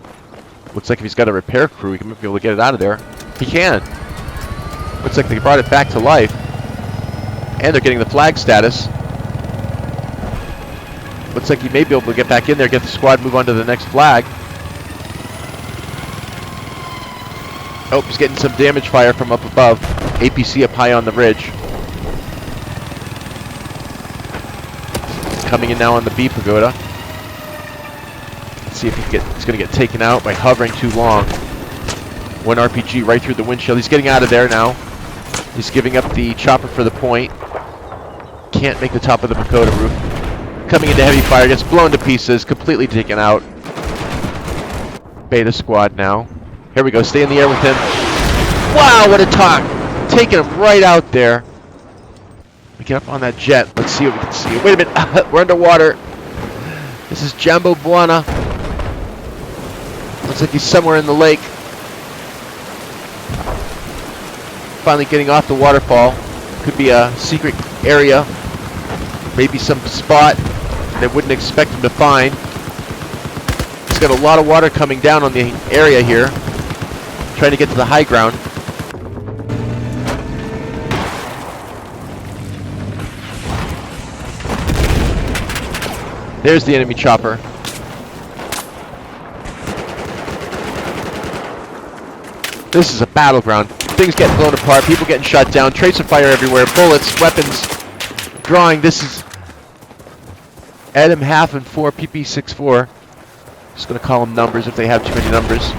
Looks like if he's got a repair crew, he can be able to get it out of there. He can. Looks like they brought it back to life. And they're getting the flag status. Looks like he may be able to get back in there, get the squad, move on to the next flag. Oh, he's getting some damage fire from up above. APC up high on the ridge. Coming in now on the B pagoda. Let's see if he's going to get taken out by hovering too long. One RPG right through the windshield. He's getting out of there now. He's giving up the chopper for the point. Can't make the top of the pagoda roof. Coming into heavy fire, gets blown to pieces, completely taken out. Beta squad now. Here we go, stay in the air with him. Wow, what a talk! Taking him right out there. We get up on that jet. Let's see what we can see. Wait a minute, we're underwater. This is Jambo Buana. Looks like he's somewhere in the lake. Finally getting off the waterfall. Could be a secret area. Maybe some spot they wouldn't expect him to find. He's got a lot of water coming down on the area here. Trying to get to the high ground. There's the enemy chopper. This is a battleground. Things getting blown apart, people getting shot down, tracer fire everywhere, bullets, weapons, drawing. This is Adam Half and 4 PP64. Just going to call them numbers if they have too many numbers.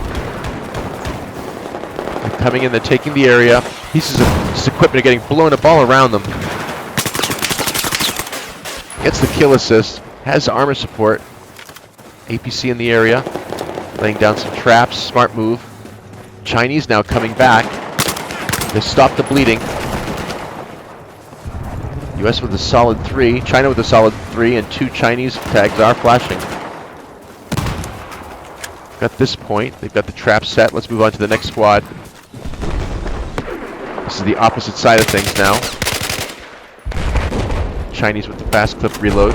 They're coming in, they're taking the area. Pieces of this equipment are getting blown up all around them. Gets the kill assist. Has armor support. APC in the area. Laying down some traps. Smart move. Chinese now coming back. They stopped the bleeding. US with a solid 3. China with a solid 3. And 2 Chinese tags are flashing. Got this point. They've got the trap set. Let's move on to the next squad. This is the opposite side of things now. Chinese with the fast clip reload.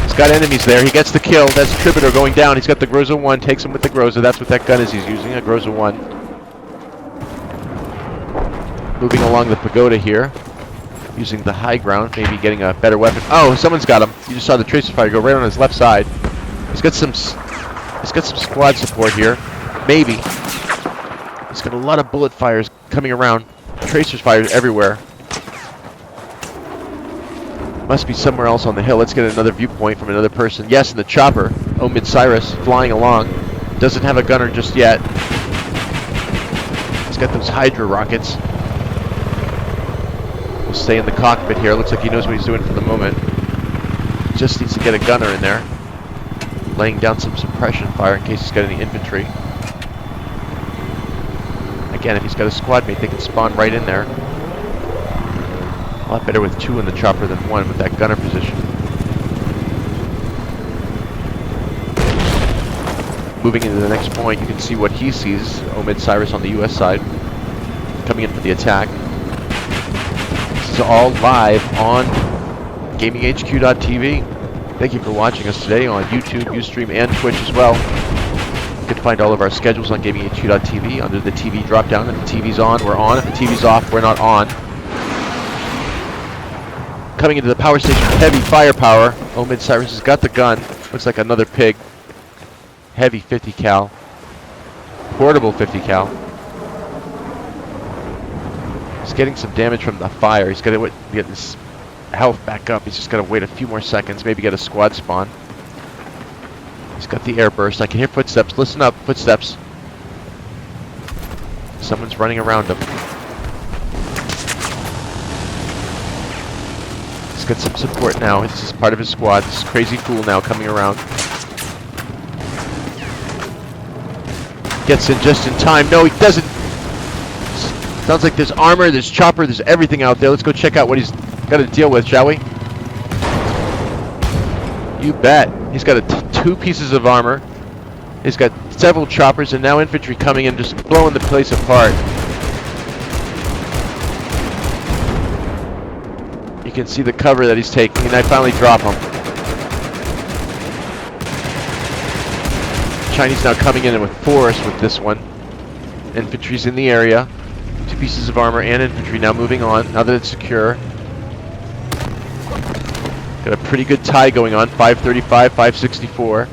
He's got enemies there. He gets the kill. That's Tributor going down. He's got the Groza 1. Takes him with the Groza. That's what that gun is he's using. A Groza 1. Moving along the pagoda here. Using the high ground. Maybe getting a better weapon. Oh, someone's got him. You just saw the tracer fire go right on his left side. He's got some squad support here. Maybe. He's got a lot of bullet fires coming around. Tracers fires everywhere. Must be somewhere else on the hill. Let's get another viewpoint from another person. Yes, in the chopper. Omid Cyrus flying along. Doesn't have a gunner just yet. He's got those Hydra rockets. We'll stay in the cockpit here. Looks like he knows what he's doing for the moment. Just needs to get a gunner in there. Laying down some suppression fire in case he's got any infantry. Again, if he's got a squad mate, they can spawn right in there. A lot better with 2 in the chopper than 1 with that gunner position. moving into the next point, you can see what he sees. Omid Cyrus on the US side, coming in for the attack. This is all live on GamingHQ.tv. Thank you for watching us today on YouTube, Ustream, and Twitch as well. You can find all of our schedules on GamingHQ.tv under the TV drop-down. If the TV's on, we're on. If the TV's off, we're not on. Coming into the power station, heavy firepower. Omid Cyrus has got the gun. Looks like another pig. Heavy 50 cal. Portable 50 cal. He's getting some damage from the fire. He's got to get his health back up. He's just got to wait a few more seconds, maybe get a squad spawn. He's got the air burst. I can hear footsteps. Listen up, footsteps. Someone's running around him. He's got some support now. This is part of his squad. This crazy fool now coming around. Gets in just in time. No, he doesn't. Sounds like there's armor, there's chopper, there's everything out there. Let's go check out what he's got to deal with, shall we? You bet. He's got 2 pieces of armor. He's got several choppers and now infantry coming in, just blowing the place apart. You can see the cover that he's taking, and I finally drop him. Chinese now coming in with force with this one. Infantry's in the area. 2 pieces of armor and infantry now moving on, now that it's secure. Got a pretty good tie going on, 535, 564.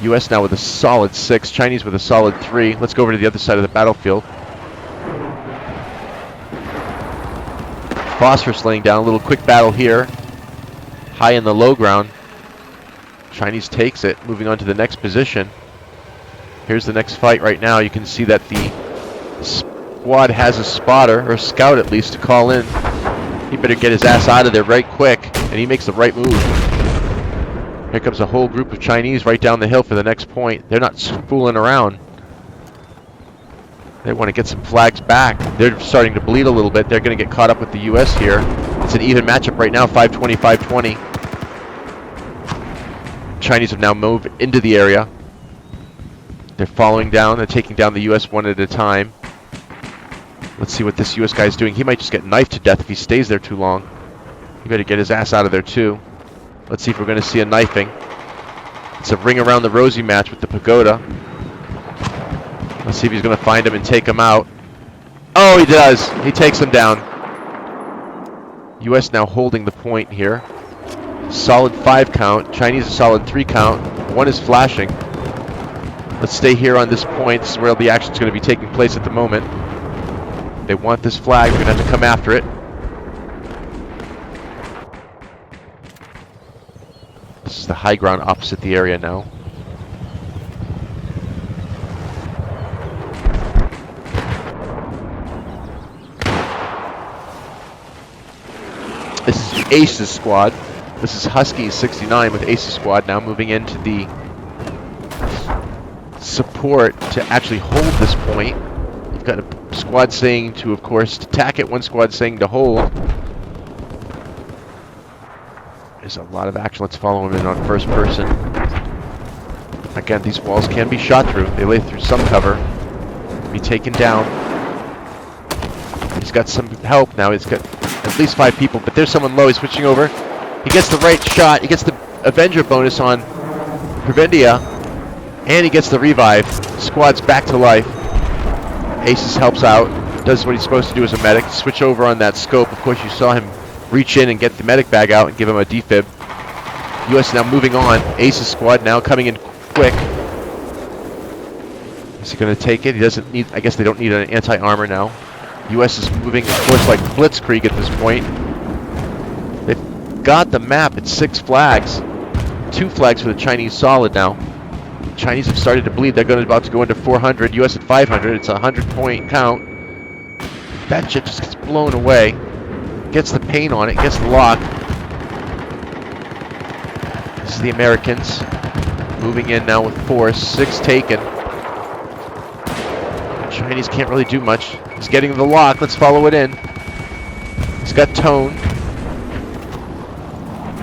US now with a solid 6, Chinese with a solid 3. Let's go over to the other side of the battlefield. Phosphorus laying down, a little quick battle here. High in the low ground. Chinese takes it, moving on to the next position. Here's the next fight right now. You can see that the squad has a spotter, or a scout at least, to call in. He better get his ass out of there right quick, and he makes the right move. Here comes a whole group of Chinese right down the hill for the next point. They're not fooling around. They want to get some flags back. They're starting to bleed a little bit. They're going to get caught up with the US here. It's an even matchup right now, 520, 520. Chinese have now moved into the area. They're following down. They're taking down the US one at a time. Let's see what this US guy's doing. He might just get knifed to death if he stays there too long. He better get his ass out of there too. Let's see if we're going to see a knifing. It's a ring around the rosy match with the pagoda. Let's see if he's going to find him and take him out. Oh, he does. He takes him down. US now holding the point here. Solid 5 count. Chinese a solid 3 count. One is flashing. Let's stay here on this point. This is where the action's going to be taking place at the moment. They want this flag. We're going to have to come after it. This is the high ground opposite the area now. This is the Aces squad. This is Husky 69 with Aces squad now moving into the support to actually hold this point. You've got a squad saying to, of course, attack it. One squad saying to hold. There's a lot of action. Let's follow him in on first person. Again, these walls can be shot through. They lay through some cover. Be taken down. He's got some help now. He's got at least 5 people, but there's someone low. He's switching over. He gets the right shot. He gets the Avenger bonus on Prevendia, and he gets the revive. Squad's back to life. Aces helps out. Does what he's supposed to do as a medic. Switch over on that scope. Of course, you saw him reach in and get the medic bag out and give him a defib. US now moving on. Aces squad now coming in quick. Is he going to take it? He doesn't need. I guess they don't need an anti-armor now. US is moving, of course, like blitzkrieg at this point. They've got the map. It's 6 flags. 2 flags for the Chinese solid now. The Chinese have started to bleed. They're about to go into 400. US at 500. It's a 100-point count. That shit just gets blown away. Gets the paint on it. Gets the lock. This is the Americans moving in now with force. 6 taken. The Chinese can't really do much. He's getting the lock. Let's follow it in. He's got tone.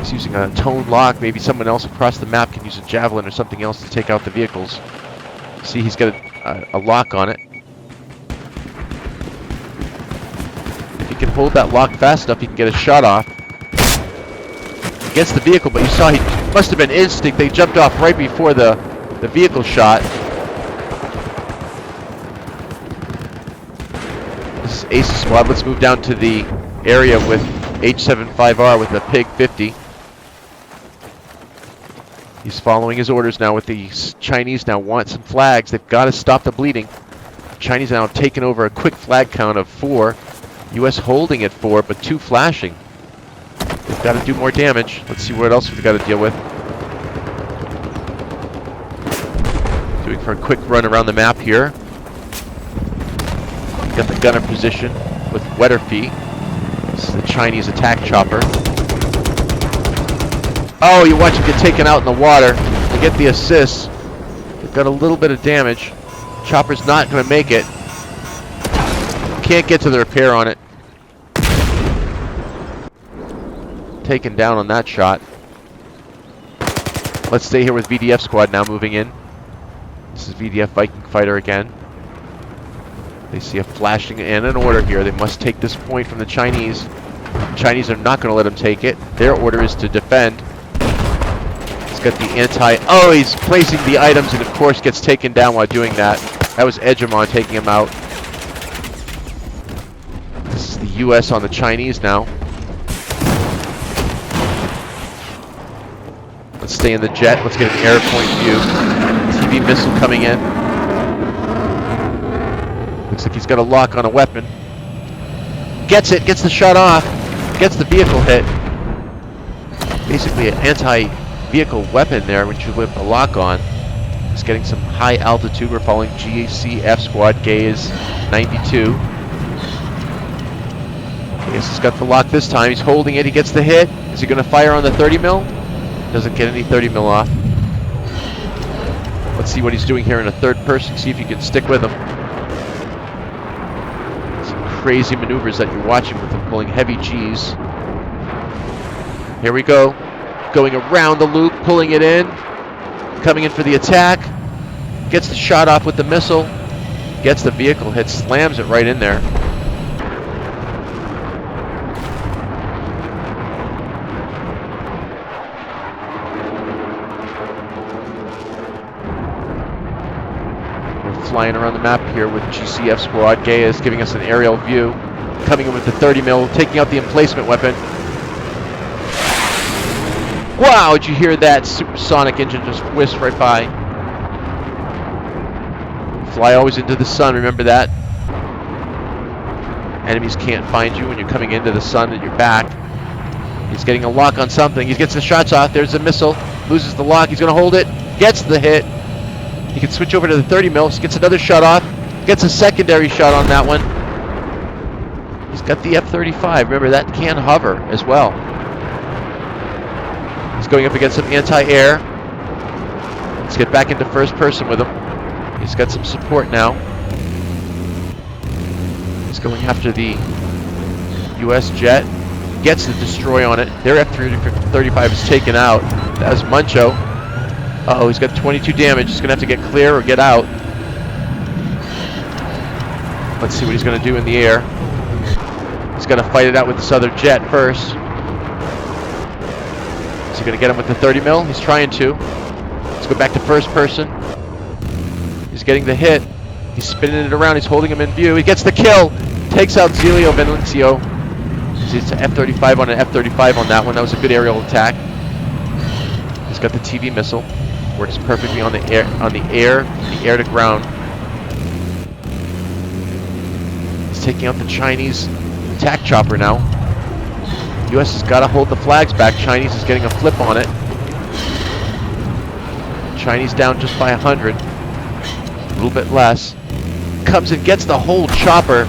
He's using a tone lock. Maybe someone else across the map can use a javelin or something else to take out the vehicles. See, he's got a lock on it. If he can hold that lock fast enough, he can get a shot off. He gets the vehicle, but you saw he must have been instinct. They jumped off right before the vehicle shot. This is Ace's squad. Let's move down to the area with H75R with the Pig 50. He's following his orders now with the Chinese now want some flags. They've got to stop the bleeding. Chinese now taking over a quick flag count of 4. U.S. holding at 4, but 2 flashing. They've got to do more damage. Let's see what else we've got to deal with. Doing for a quick run around the map here. Got the gunner position with Wetterfee. This is the Chinese attack chopper. Oh, you watch him get taken out in the water. They get the assist. They've got a little bit of damage. Chopper's not going to make it. Can't get to the repair on it. Taken down on that shot. Let's stay here with VDF squad now moving in. This is VDF Viking fighter again. They see a flashing and an order here. They must take this point from the Chinese. The Chinese are not going to let them take it. Their order is to defend. He's got the anti... Oh, he's placing the items and of course gets taken down while doing that. That was Edgemon taking him out. This is the U.S. on the Chinese now. Let's stay in the jet. Let's get an air point view. TV missile coming in. Looks like he's got a lock on a weapon. Gets it, gets the shot off, gets the vehicle hit. Basically an anti-vehicle weapon there when you whip the lock on. He's getting some high altitude. We're following GCF squad. Gaze 92. I guess he's got the lock this time. He's holding it. He gets the hit. Is he going to fire on the 30 mil? Doesn't get any 30 mil off. Let's see what he's doing here in a third person. See if you can stick with him. Some crazy maneuvers that you're watching with him pulling heavy G's. Here we go. Going around the loop, pulling it in. Coming in for the attack. Gets the shot off with the missile. Gets the vehicle hit. Slams it right in there. Flying around the map here with GCF squad. Gay is giving us an aerial view. Coming in with the 30 mil, taking out the emplacement weapon. Wow, did you hear that supersonic engine just whisk right by? Fly always into the sun, remember that? Enemies can't find you when you're coming into the sun at your back. He's getting a lock on something. He gets the shots off. There's a missile. Loses the lock. He's going to hold it. Gets the hit. He can switch over to the 30 mil, gets another shot off, gets a secondary shot on that one. He's got the F-35. Remember, that can hover as well. He's going up against some anti-air. Let's get back into first person with him. He's got some support now. He's going after the U.S. jet. Gets the destroy on it. Their F-35 is taken out. That was Muncho. Uh-oh, he's got 22 damage. He's going to have to get clear or get out. Let's see what he's going to do in the air. He's going to fight it out with this other jet first. Is he going to get him with the 30 mil? He's trying to. Let's go back to first person. He's getting the hit. He's spinning it around. He's holding him in view. He gets the kill. Takes out Zelio Venancio. It's an F-35 on an F-35 on that one. That was a good aerial attack. He's got the TV missile. Works perfectly on the air to ground. He's taking out the Chinese attack chopper now. U.S. has got to hold the flags back. Chinese is getting a flip on it. Chinese down just by 100. A little bit less. Comes and gets the whole chopper.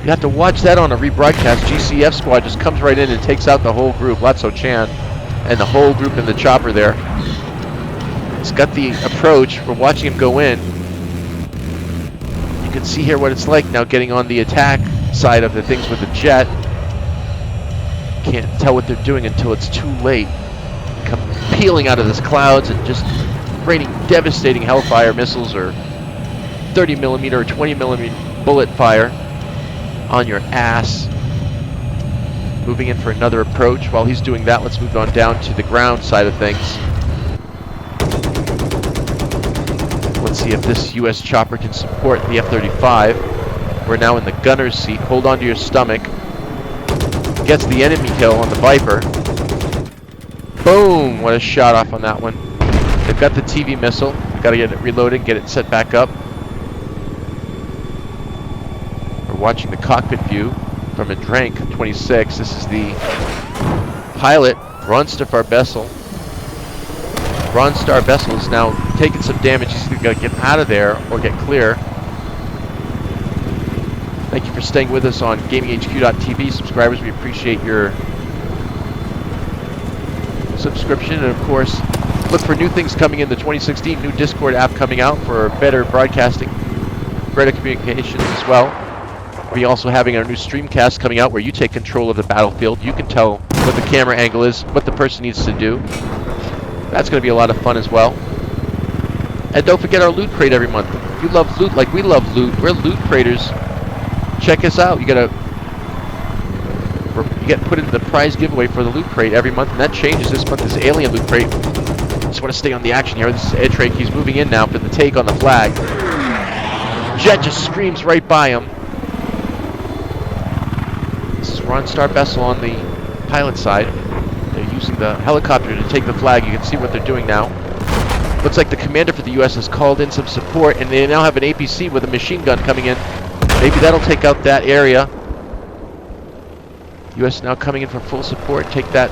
You have to watch that on a rebroadcast. GCF squad just comes right in and takes out the whole group. Latso Chan and the whole group in the chopper there. He's got the approach. We're watching him go in. You can see here what it's like now getting on the attack side of the things with the jet. can't tell what they're doing until it's too late. They come peeling out of these clouds and just raining devastating hellfire missiles or 30 millimeter or 20 millimeter bullet fire on your ass. Moving in for another approach. While he's doing that, let's move on down to the ground side of things. Let's see if this U.S. chopper can support the F-35. We're now in the gunner's seat. Hold on to your stomach. Gets the enemy kill on the Viper. Boom! What a shot off on that one. They've got the TV missile. We've got to get it reloaded, get it set back up. We're watching the cockpit view from a Drank 26. This is the pilot, Ronstar Vessel. Ronstar Vessel is now taking some damage. He's got to get out of there or get clear. Thank you for staying with us on GamingHQ.tv. Subscribers, we appreciate your subscription. And of course, look for new things coming in the 2016 new Discord app coming out for better broadcasting, better communications as well. We're also having our new streamcast coming out where you take control of the battlefield. You can tell what the camera angle is, what the person needs to do. That's going to be a lot of fun as well. And don't forget our loot crate every month. If you love loot like we love loot, we're loot craters. Check us out. You get put into the prize giveaway for the loot crate every month, and that changes. This month is alien loot crate. Just want to stay on the action here. This is Edtrake. He's moving in now for the take on the flag. Jet just screams right by him. This is Ronstar Vessel on the pilot side. They're using the helicopter to take the flag. You can see what they're doing now. Looks like the commander for the U.S. has called in some support, and they now have an APC with a machine gun coming in. Maybe that'll take out that area. U.S. now coming in for full support. Take that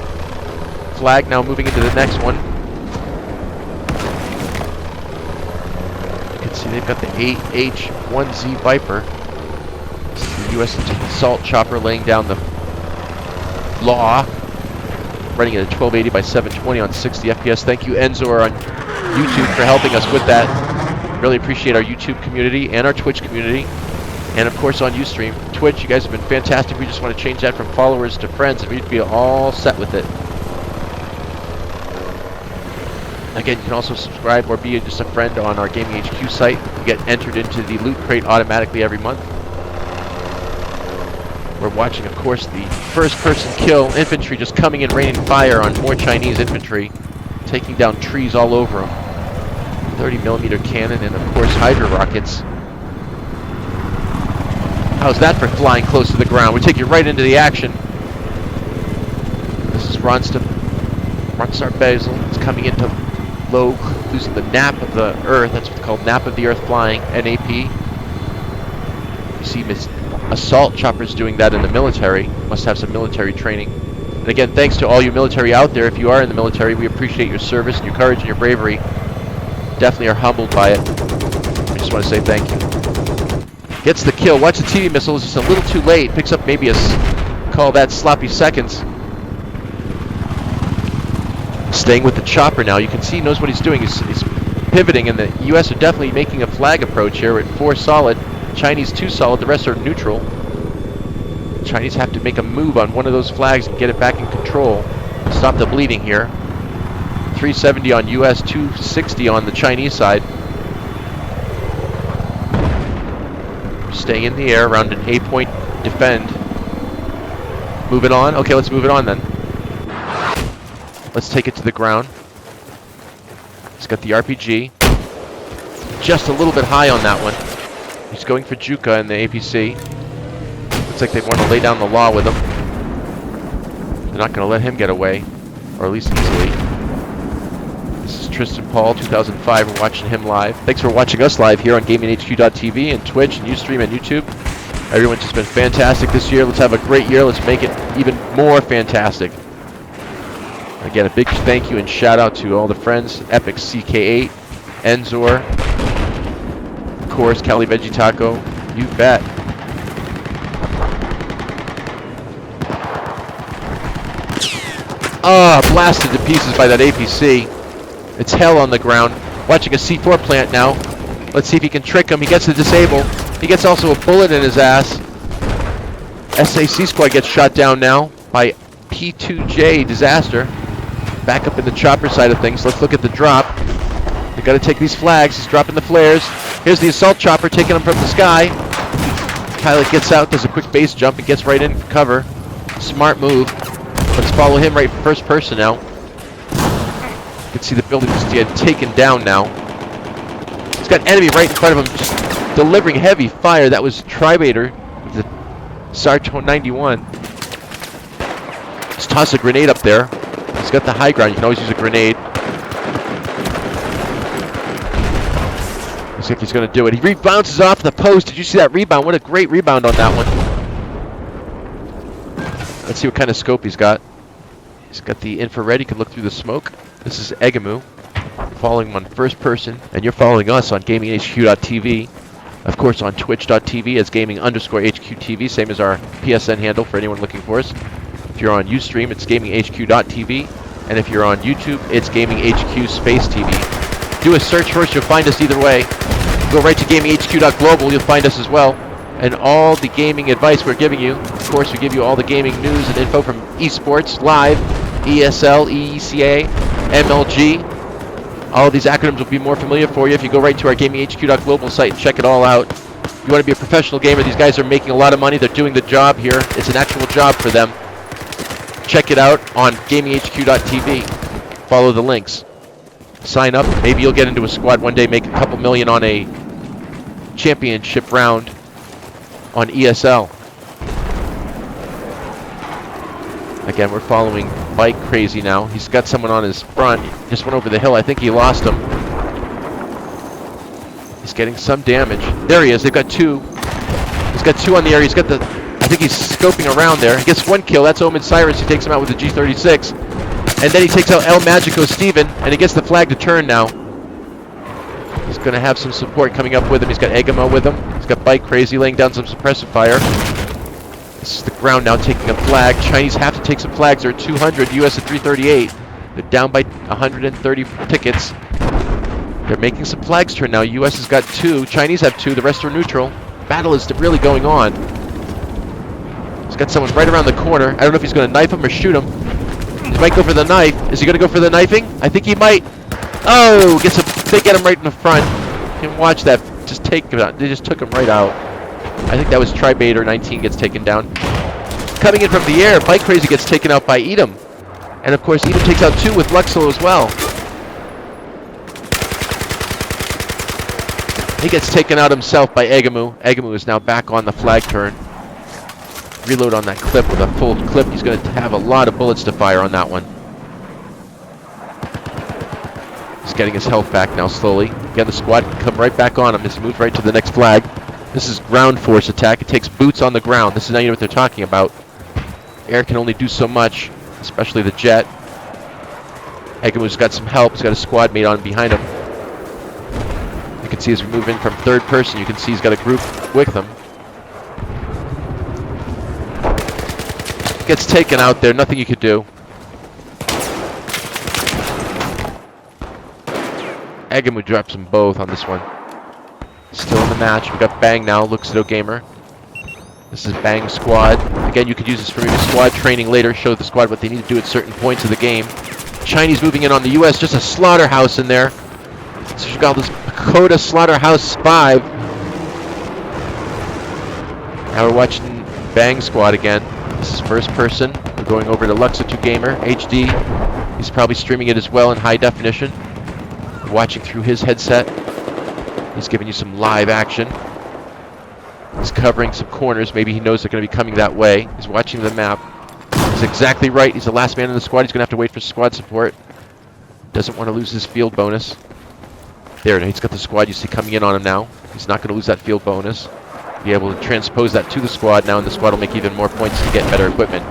flag, now moving into the next one. You can see they've got the AH-1Z Viper. This is the U.S. assault chopper laying down the law. Running at a 1280 by 720 on 60 FPS. Thank you, Enzor, on YouTube for helping us with that. Really appreciate our YouTube community and our Twitch community. And of course on Ustream. Twitch, you guys have been fantastic. We just want to change that from followers to friends, and we'd be all set with it. Again, you can also subscribe or be just a friend on our Gaming HQ site. You get entered into the loot crate automatically every month. We're watching, of course, the first-person kill. Infantry just coming in, raining fire on more Chinese infantry, taking down trees all over them. 30mm cannon and, of course, Hydra rockets. How's that for flying close to the ground? We take you right into the action. This is Ronstar Basil. It's coming into low, losing the nap of the Earth. That's what's called nap of the Earth flying, NAP. You see assault choppers doing that in the military. Must have some military training. And again, thanks to all you military out there. If you are in the military, we appreciate your service and your courage and your bravery. Definitely are humbled by it. I just want to say thank you. Gets the kill. Watch the TV missile. It's just a little too late. Picks up maybe call that sloppy seconds. Staying with the chopper now. You can see he knows what he's doing. He's pivoting, and the U.S. are definitely making a flag approach here. We're at 4 solid. Chinese 2 solid. The rest are neutral. Chinese have to make a move on one of those flags and get it back in control. Stop the bleeding here. 370 on U.S., 260 on the Chinese side. Staying in the air around an A-point defend. Move it on. Okay, let's move it on then. Let's take it to the ground. He's got the RPG. Just a little bit high on that one. He's going for Juka in the APC. Looks like they want to lay down the law with him. They're not going to let him get away, or at least easily. This is Tristan Paul, 2005. We're watching him live. Thanks for watching us live here on GamingHQ.tv and Twitch and Ustream and YouTube. Everyone's just been fantastic this year. Let's have a great year. Let's make it even more fantastic. Again, a big thank you and shout out to all the friends. Epic CK8, Enzor, of course, Cali Veggie Taco. You bet. Ah, blasted to pieces by that APC. It's hell on the ground. Watching a C4 plant now. Let's see if he can trick him. He gets to disable. He gets also a bullet in his ass. SAC squad gets shot down now by P2J disaster. Back up in the chopper side of things. Let's look at the drop. They got to take these flags. He's dropping the flares. Here's the assault chopper taking them from the sky. Pilot gets out, does a quick base jump, and gets right in for cover. Smart move. Let's follow him right first person now. You can see the building just getting taken down now. He's got enemy right in front of him, just delivering heavy fire. That was Tribator, the SAR-91. Just toss a grenade up there. He's got the high ground. You can always use a grenade. Looks like he's going to do it. He rebounces off the post. Did you see that rebound? What a great rebound on that one. Let's see what kind of scope he's got. He's got the infrared. He can look through the smoke. This is Egamu. Following him on first person. And you're following us on GamingHQ.tv. Of course on Twitch.tv as Gaming_HQTV. Same as our PSN handle for anyone looking for us. If you're on Ustream, it's GamingHQ.tv. And if you're on YouTube, it's GamingHQ Space TV. Do a search for us. You'll find us either way. Go right to GamingHQ.global. You'll find us as well. And all the gaming advice we're giving you. Of course, we give you all the gaming news and info from esports, live, ESL, EECA, MLG. All of these acronyms will be more familiar for you if you go right to our GamingHQ.global site and check it all out. If you want to be a professional gamer, these guys are making a lot of money. They're doing the job here. It's an actual job for them. Check it out on GamingHQ.tv. Follow the links. Sign up. Maybe you'll get into a squad one day, make a couple million on a championship round on ESL. Again, we're following Bike Crazy now. He's got someone on his front. He just went over the hill. I think he lost him. He's getting some damage. There he is. They've got two. He's got two on the area. He's got the... I think he's scoping around there. He gets one kill. That's Omen Cyrus. He takes him out with the G36. And then he takes out El Magico Steven. And he gets the flag to turn now. He's going to have some support coming up with him. He's got Egamo with him. He's got Bike Crazy laying down some suppressive fire. This is the ground now taking a flag. Chinese have to take some flags. They're at 200. US at 338. They're down by 130 tickets. They're making some flags turn now. US has got 2. Chinese have 2. The rest are neutral. Battle is really going on. He's got someone right around the corner. I don't know if he's going to knife him or shoot him. He might go for the knife. Is he going to go for the knifing? I think he might. Oh, they get him right in the front. You can watch that. Just take him out. They just took him right out. I think that was Tribator 19 gets taken down. Coming in from the air, Bike Crazy gets taken out by Edom. And of course, Edom takes out 2 with Luxel as well. He gets taken out himself by Egamu. Egamu is now back on the flag turn. Reload on that clip with a full clip. He's going to have a lot of bullets to fire on that one. He's getting his health back now slowly. Again, the squad can come right back on him as he moves right to the next flag. This is ground force attack. It takes boots on the ground. This is now you know what they're talking about. Air can only do so much, especially the jet. Egamu's got some help. He's got a squad mate on behind him. You can see as we move in from third person, you can see he's got a group with him. Gets taken out there. Nothing you could do. Egamu drops them both on this one. Still in the match. We got Bang now. Luxido Gamer. This is Bang Squad. Again, you could use this for maybe squad training later. Show the squad what they need to do at certain points of the game. Chinese moving in on the US. Just a slaughterhouse in there. So you've got this Pagoda Slaughterhouse 5. Now we're watching Bang Squad again. This is first person. We're going over to Luxido Gamer HD. He's probably streaming it as well in high definition. We're watching through his headset. He's giving you some live action. He's covering some corners. Maybe he knows they're going to be coming that way. He's watching the map. He's exactly right. He's the last man in the squad. He's going to have to wait for squad support. Doesn't want to lose his field bonus. There, he's got the squad you see coming in on him now. He's not going to lose that field bonus. Be able to transpose that to the squad now, and the squad will make even more points to get better equipment.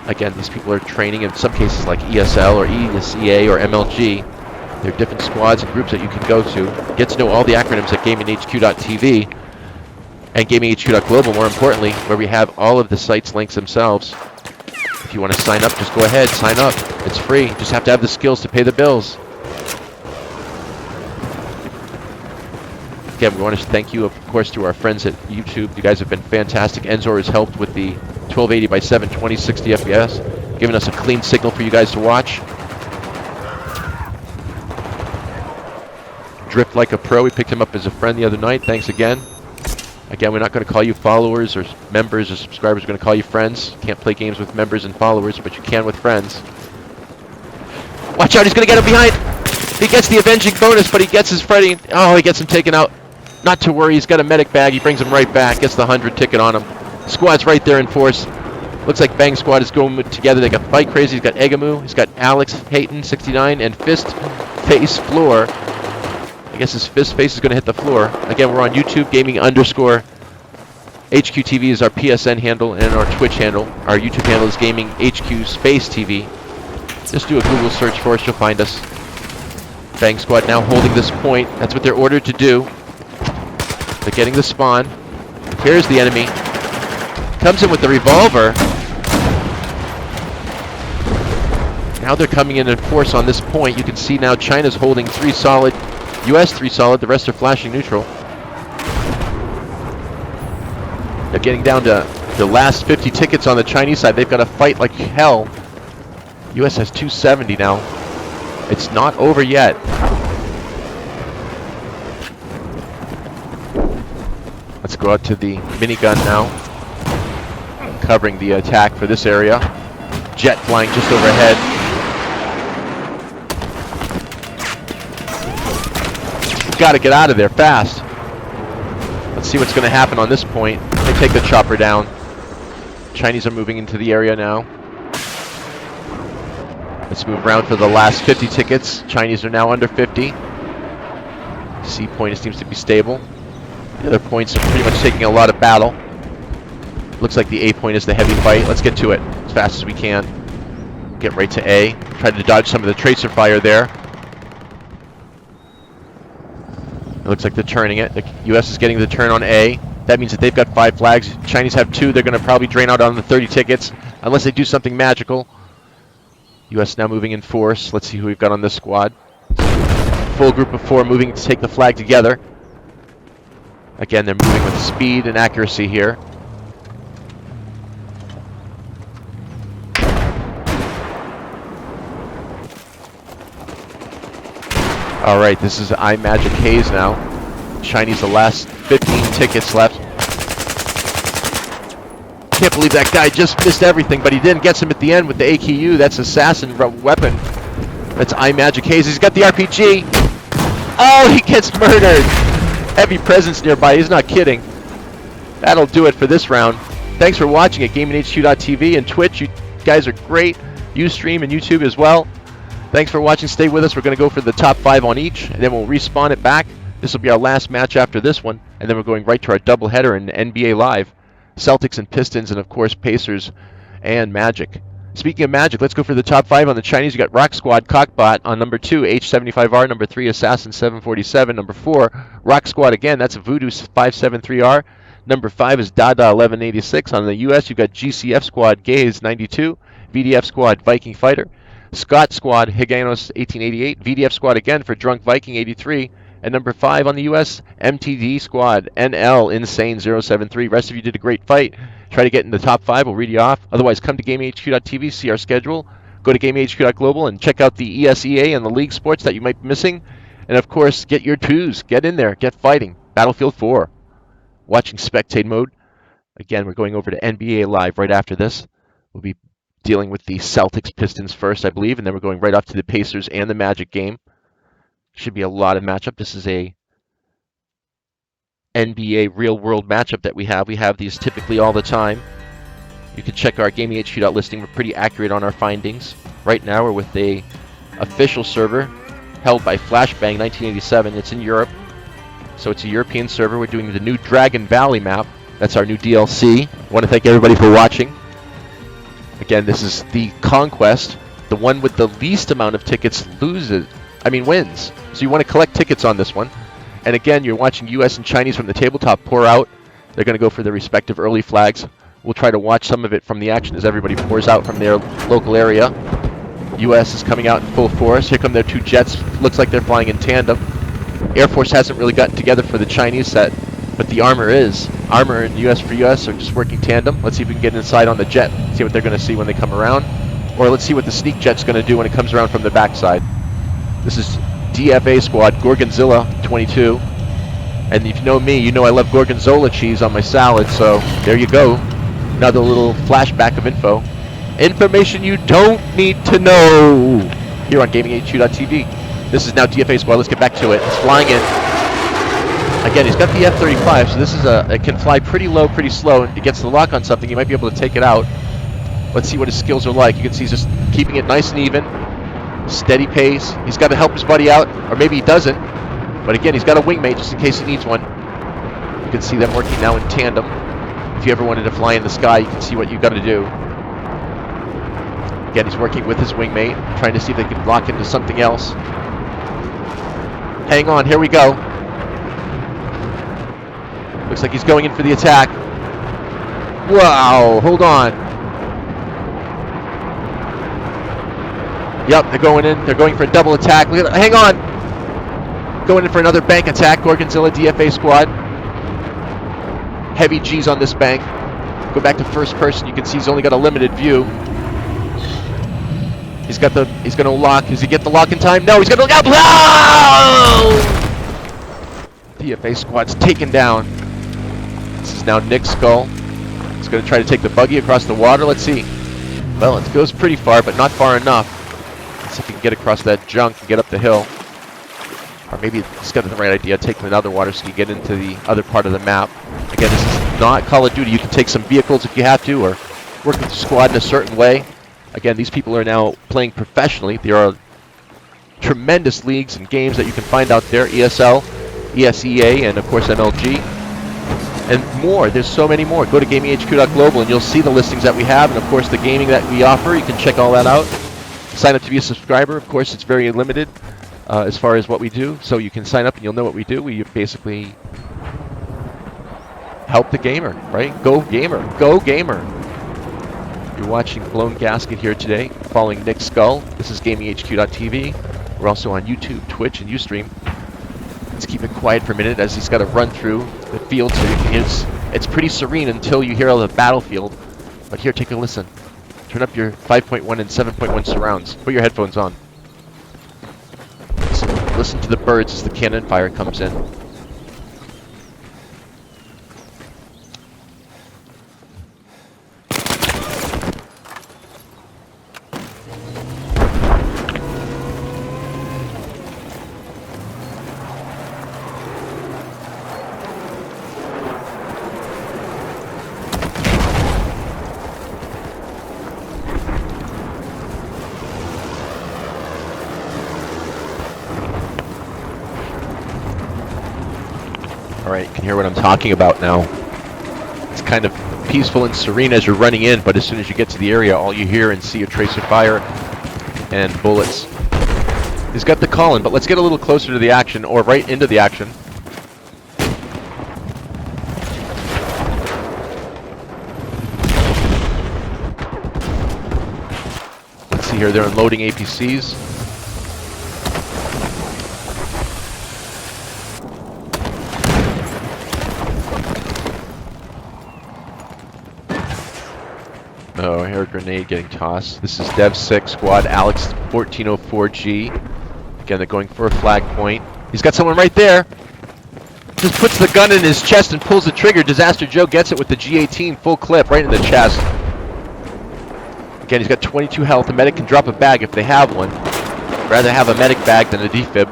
Again, these people are training in some cases like ESL or ESEA or MLG. There are different squads and groups that you can go to. Get to know all the acronyms at GamingHQ.tv and GamingHQ.global, more importantly, where we have all of the sites' links themselves. If you want to sign up, just go ahead, sign up. It's free. You just have to have the skills to pay the bills. Again, we want to thank you, of course, to our friends at YouTube. You guys have been fantastic. Enzor has helped with the 1280 by 720 60 FPS, giving us a clean signal for you guys to watch. Drift like a pro. We picked him up as a friend the other night. Thanks again. Again, we're not going to call you followers or members or subscribers. We're going to call you friends. Can't play games with members and followers, but you can with friends. Watch out, he's going to get him behind. He gets the avenging bonus, but he gets his Freddy. Oh, he gets him taken out. Not to worry, he's got a medic bag. He brings him right back. Gets the 100 ticket on him. Squad's right there in force. Looks like Bang Squad is going together. They got Fight Crazy. He's got Egamu. He's got Alex Hayton, 69, and Fist Face Floor. I guess his fist face is going to hit the floor. Again, we're on YouTube, gaming _ HQTV is our PSN handle, and our Twitch handle. Our YouTube handle is gaming HQ Space TV. Just do a Google search for us, you'll find us. Bang Squad now holding this point. That's what they're ordered to do. They're getting the spawn. Here's the enemy. Comes in with the revolver. Now they're coming in force on this point. You can see now China's holding 3 solid. US 3 solid, the rest are flashing neutral. They're getting down to the last 50 tickets on the Chinese side. They've got to fight like hell. US has 270 now. It's not over yet. Let's go out to the minigun now. Covering the attack for this area. Jet flying just overhead. Got to get out of there fast. Let's see what's going to happen on this point. They take the chopper down. Chinese are moving into the area now. Let's move around for the last 50 tickets. Chinese are now under 50. C point seems to be stable. The other points are pretty much taking a lot of battle. Looks like the A point is the heavy fight. Let's get to it as fast as we can. Get right to A. Try to dodge some of the tracer fire there. It looks like they're turning it. The US is getting the turn on A. That means that they've got 5 flags. Chinese have 2. They're going to probably drain out on the 30 tickets unless they do something magical. US now moving in force. Let's see who we've got on this squad. Full group of 4 moving to take the flag together. Again, they're moving with speed and accuracy here. Alright, this is iMagic Haze now. Chinese the last 15 tickets left. Can't believe that guy just missed everything, but he didn't. Gets him at the end with the AKU. That's assassin weapon. That's iMagic Haze. He's got the RPG. Oh, he gets murdered. Heavy presence nearby. He's not kidding. That'll do it for this round. Thanks for watching at GamingHQ.tv and Twitch. You guys are great. Ustream and YouTube as well. Thanks for watching. Stay with us. We're going to go for the top 5 on each, and then we'll respawn it back. This will be our last match after this one, and then we're going right to our doubleheader in NBA Live. Celtics and Pistons, and of course Pacers and Magic. Speaking of Magic, let's go for the top 5 on the Chinese. You got Rock Squad Cockbot on number 2, H75R. Number 3, Assassin 747. Number 4, Rock Squad again. That's Voodoo 573R. Number 5 is Dada 1186. On the US, you've got GCF Squad Gaze 92. VDF Squad Viking Fighter. Scott Squad Higanos 1888. VDF Squad again for Drunk Viking 83. And number 5 on the US, MTD Squad NL Insane 073. Rest of you did a great fight. Try to get in the top 5. We'll read you off. Otherwise, come to GamingHQ.tv, see our schedule. Go to GamingHQ.global and check out the ESEA and the League Sports that you might be missing. And of course, get your twos. Get in there. Get fighting. Battlefield 4. Watching spectate mode. Again, we're going over to NBA Live right after this. We'll be dealing with the Celtics Pistons first, I believe, and then we're going right off to the Pacers and the Magic game. Should be a lot of matchup. This is a NBA real-world matchup that we have. We have these typically all the time. You can check our GamingHQ listing. We're pretty accurate on our findings. Right now, we're with a official server held by Flashbang 1987. It's in Europe, so it's a European server. We're doing the new Dragon Valley map. That's our new DLC. I want to thank everybody for watching. Again, this is the Conquest. The one with the least amount of tickets wins. So you want to collect tickets on this one. And again, you're watching US and Chinese from the tabletop pour out. They're going to go for their respective early flags. We'll try to watch some of it from the action as everybody pours out from their local area. US is coming out in full force. Here come their 2 jets. Looks like they're flying in tandem. Air Force hasn't really gotten together for the Chinese set, but the armor is. Armor and US for US are just working tandem. Let's see if we can get inside on the jet, see what they're going to see when they come around. Or let's see what the sneak jet's going to do when it comes around from the backside. This is DFA squad, Gorgonzilla 22. And if you know me, you know I love Gorgonzola cheese on my salad, so there you go. Another little flashback of info. Information you don't need to know here on GamingHQ.tv. This is now DFA squad. Let's get back to it. It's flying in. Again, he's got the F-35, so this is it can fly pretty low, pretty slow. It gets the lock on something, you might be able to take it out. Let's see what his skills are like. You can see he's just keeping it nice and even. Steady pace. He's got to help his buddy out, or maybe he doesn't. But again, he's got a wingmate just in case he needs one. You can see them working now in tandem. If you ever wanted to fly in the sky, you can see what you've got to do. Again, he's working with his wingmate, trying to see if they can lock into something else. Hang on, here we go. Looks like he's going in for the attack. Wow, hold on. Yep, they're going in. They're going for a double attack. Look at that. Hang on. Going in for another bank attack. Gorgonzilla DFA squad. Heavy G's on this bank. Go back to first person. You can see he's only got a limited view. He's going to lock. Does he get the lock in time? No, he's going to look out. DFA squad's taken down. This is now Nick's skull. He's going to try to take the buggy across the water. Let's see. Well, it goes pretty far, but not far enough. Let's see if he can get across that junk and get up the hill. Or maybe he's got the right idea, take him another water so you get into the other part of the map. Again, this is not Call of Duty. You can take some vehicles if you have to, or work with the squad in a certain way. Again, these people are now playing professionally. There are tremendous leagues and games that you can find out there. ESL, ESEA, and of course MLG. And more. There's so many more. Go to GamingHQ.global and you'll see the listings that we have, and of course the gaming that we offer. You can check all that out. Sign up to be a subscriber. Of course, it's very limited as far as what we do. So you can sign up and you'll know what we do. We basically help the gamer, right? Go gamer. Go gamer. You're watching Blown Gasket here today, following Nick Skull. This is GamingHQ.tv. We're also on YouTube, Twitch, and Ustream. Let's keep it quiet for a minute as he's got to run through the field. So it's pretty serene until you hear all the battlefield. But here, take a listen. Turn up your 5.1 and 7.1 surrounds. Put your headphones on. Listen to the birds as the cannon fire comes in. Alright, you can hear what I'm talking about now. It's kind of peaceful and serene as you're running in, but as soon as you get to the area, all you hear and see are tracer fire and bullets. He's got the call-in, but let's get a little closer to the action, or right into the action. Let's see here, they're unloading APCs. Oh, air grenade getting tossed. This is Dev 6 squad, Alex 1404G. Again, they're going for a flag point. He's got someone right there. Just puts the gun in his chest and pulls the trigger. Disaster Joe gets it with the G18 full clip right in the chest. Again, he's got 22 health. A medic can drop a bag if they have one. Rather have a medic bag than a defib.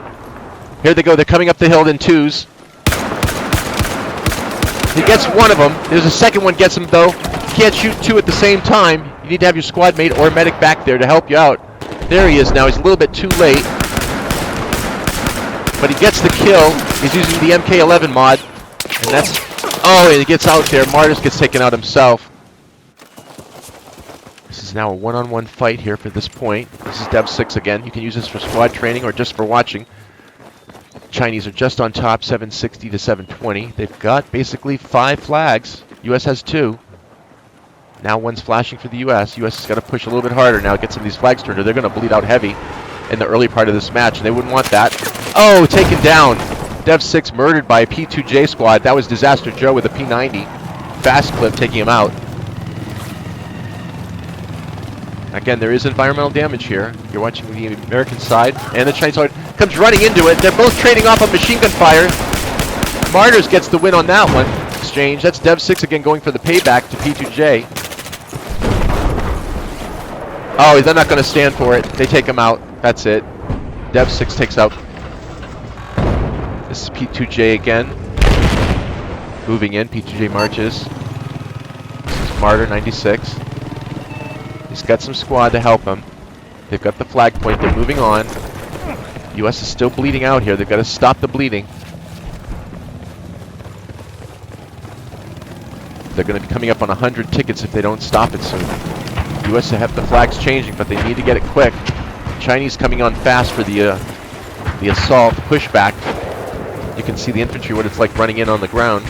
Here they go. They're coming up the hill in twos. He gets one of them. There's a second one gets him though. Can't shoot two at the same time. You need to have your squad mate or medic back there to help you out. There he is now. He's a little bit too late. But he gets the kill. He's using the MK11 mod. And that's... Oh, and he gets out there. Martyrs gets taken out himself. This is now a one-on-one fight here for this point. This is Dev 6 again. You can use this for squad training or just for watching. Chinese are just on top, 760 to 720. They've got basically 5 flags. US has 2. Now one's flashing for the US. US has got to push a little bit harder now, get some of these flags turned, or they're going to bleed out heavy in the early part of this match, and they wouldn't want that. Oh, taken down. Dev 6 murdered by a P2J squad. That was Disaster Joe with a P90. Fast clip taking him out. Again, there is environmental damage here. You're watching the American side, and the Chinese side comes running into it. They're both trading off a machine gun fire. Martyrs gets the win on that one. Exchange. That's Dev 6 again going for the payback to P2J. Oh, they're not going to stand for it. They take him out. That's it. Dev 6 takes out. This is P2J again. Moving in. P2J marches. This is Martyr 96. He's got some squad to help him. They've got the flag point. They're moving on. US is still bleeding out here. They've got to stop the bleeding. They're going to be coming up on 100 tickets if they don't stop it soon. US have the flags changing, but they need to get it quick. Chinese coming on fast for the assault pushback. You can see the infantry, what it's like running in on the ground.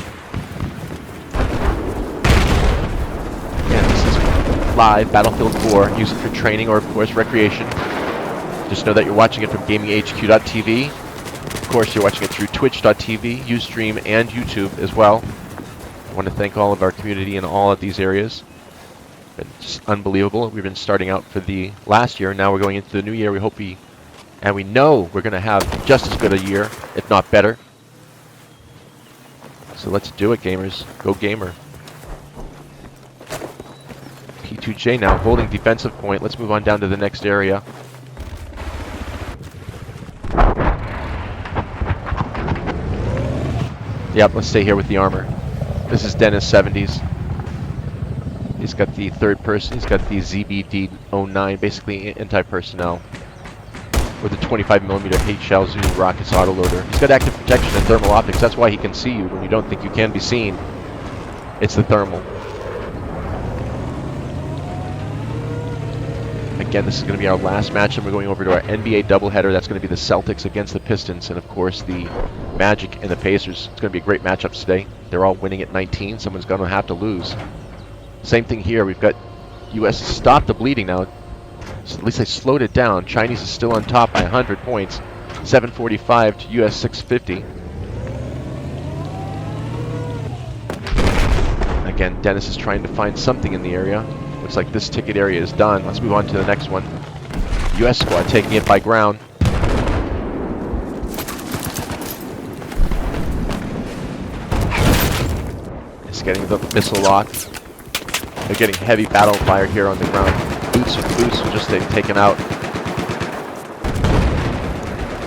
Again, this is live Battlefield 4. Use it for training or, of course, recreation. Just know that you're watching it from GamingHQ.tv. Of course, you're watching it through Twitch.tv, Ustream, and YouTube as well. I want to thank all of our community in all of these areas. It's unbelievable. We've been starting out for the last year. Now we're going into the new year. We hope we know we're going to have just as good a year, if not better. So let's do it, gamers. Go gamer. P2J now holding defensive point. Let's move on down to the next area. Yep, let's stay here with the armor. This is Dennis 70s. He's got the third person. He's got the ZBD-09, basically anti-personnel, with a 25mm HL Zoom rockets autoloader. He's got active protection and thermal optics. That's why he can see you when you don't think you can be seen. It's the thermal. Again, this is going to be our last match, and we're going over to our NBA doubleheader. That's going to be the Celtics against the Pistons, and of course the Magic and the Pacers. It's going to be a great matchup today. They're all winning at 19. Someone's going to have to lose. Same thing here. We've got U.S. stop the bleeding now. So at least they slowed it down. Chinese is still on top by 100 points. 745 to U.S. 650. Again, Dennis is trying to find something in the area. Looks like this ticket area is done. Let's move on to the next one. U.S. squad taking it by ground. It's getting the missile lock. They're getting heavy battle fire here on the ground. Boots are just taken out.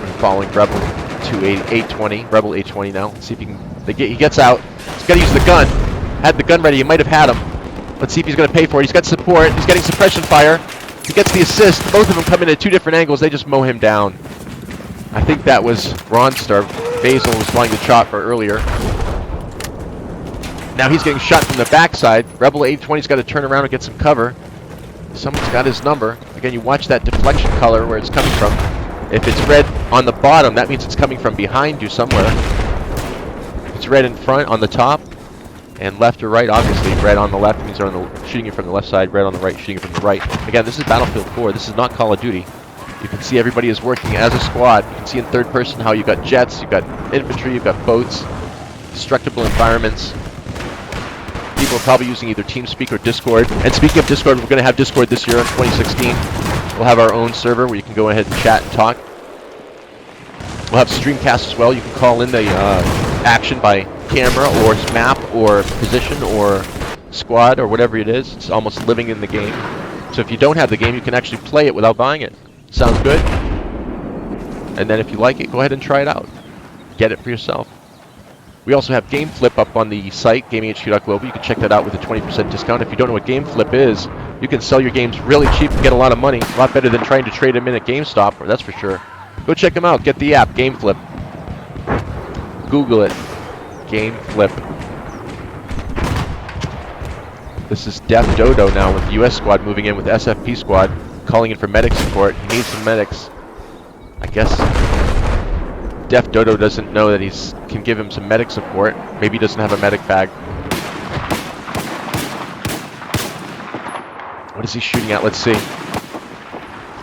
And following Rebel to 820. Rebel 820 now. Let's see if he can. He gets out. He's got to use the gun. Had the gun ready. He might have had him. Let's see if he's going to pay for it. He's got support. He's getting suppression fire. He gets the assist. Both of them come in at two different angles. They just mow him down. I think that was Ronstar. Basil was flying the shot for earlier. Now he's getting shot from the backside. Rebel 820's got to turn around and get some cover. Someone's got his number. Again, you watch that deflection color where it's coming from. If it's red on the bottom, that means it's coming from behind you somewhere. If it's red in front on the top, and left or right, obviously. Red on the left means they're shooting you from the left side. Red on the right, shooting you from the right. Again, this is Battlefield 4. This is not Call of Duty. You can see everybody is working as a squad. You can see in third person how you've got jets, you've got infantry, you've got boats, destructible environments. People are probably using either TeamSpeak or Discord. And speaking of Discord, we're going to have Discord this year in 2016. We'll have our own server where you can go ahead and chat and talk. We'll have Streamcast as well. You can call in the action by camera or map or position or squad or whatever it is. It's almost living in the game. So if you don't have the game, you can actually play it without buying it. Sounds good? And then if you like it, go ahead and try it out. Get it for yourself. We also have Game Flip up on the site, GamingHQ.global. You can check that out with a 20% discount. If you don't know what Game Flip is, you can sell your games really cheap and get a lot of money. A lot better than trying to trade them in at GameStop, that's for sure. Go check them out. Get the app, Game Flip. Google it. Game Flip. This is Death Dodo now with the US squad moving in with SFP squad, calling in for medic support. He needs some medics. I guess Death Dodo doesn't know that he can give him some medic support. Maybe he doesn't have a medic bag. What is he shooting at? Let's see.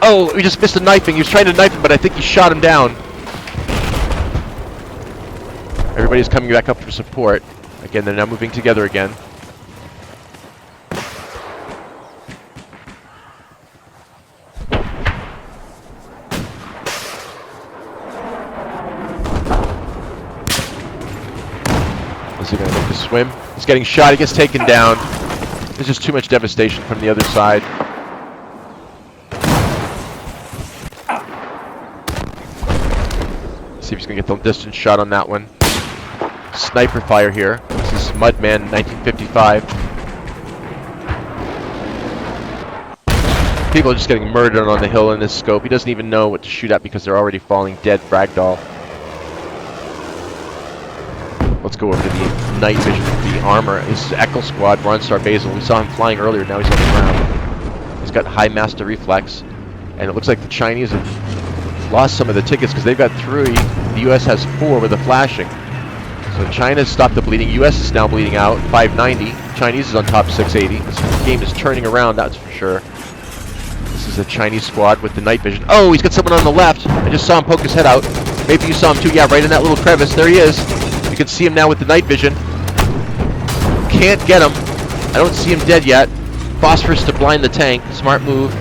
Oh, he just missed a knifing. He was trying to knife him, but I think he shot him down. Everybody's coming back up for support. Again, they're now moving together again. Is he going to make the swim? He's getting shot. He gets taken down. There's just too much devastation from the other side. See if he's going to get the distance shot on that one. Sniper fire here. This is Mudman 1955. People are just getting murdered on the hill in this scope. He doesn't even know what to shoot at because they're already falling dead ragdoll. Let's go over to the night vision of the armor. This is Echo Squad, Bronze-Star Basil. We saw him flying earlier, now he's on the ground. He's got high master reflex. And it looks like the Chinese have lost some of the tickets because they've got 3. The US has 4 with the flashing. So China's stopped the bleeding. US is now bleeding out, 590. Chinese is on top, 680. This game is turning around, that's for sure. This is a Chinese squad with the night vision. Oh, he's got someone on the left. I just saw him poke his head out. Maybe you saw him too. Yeah, right in that little crevice. There he is. You can see him now with the night vision. Can't get him. I don't see him dead yet. Phosphorus to blind the tank. Smart move.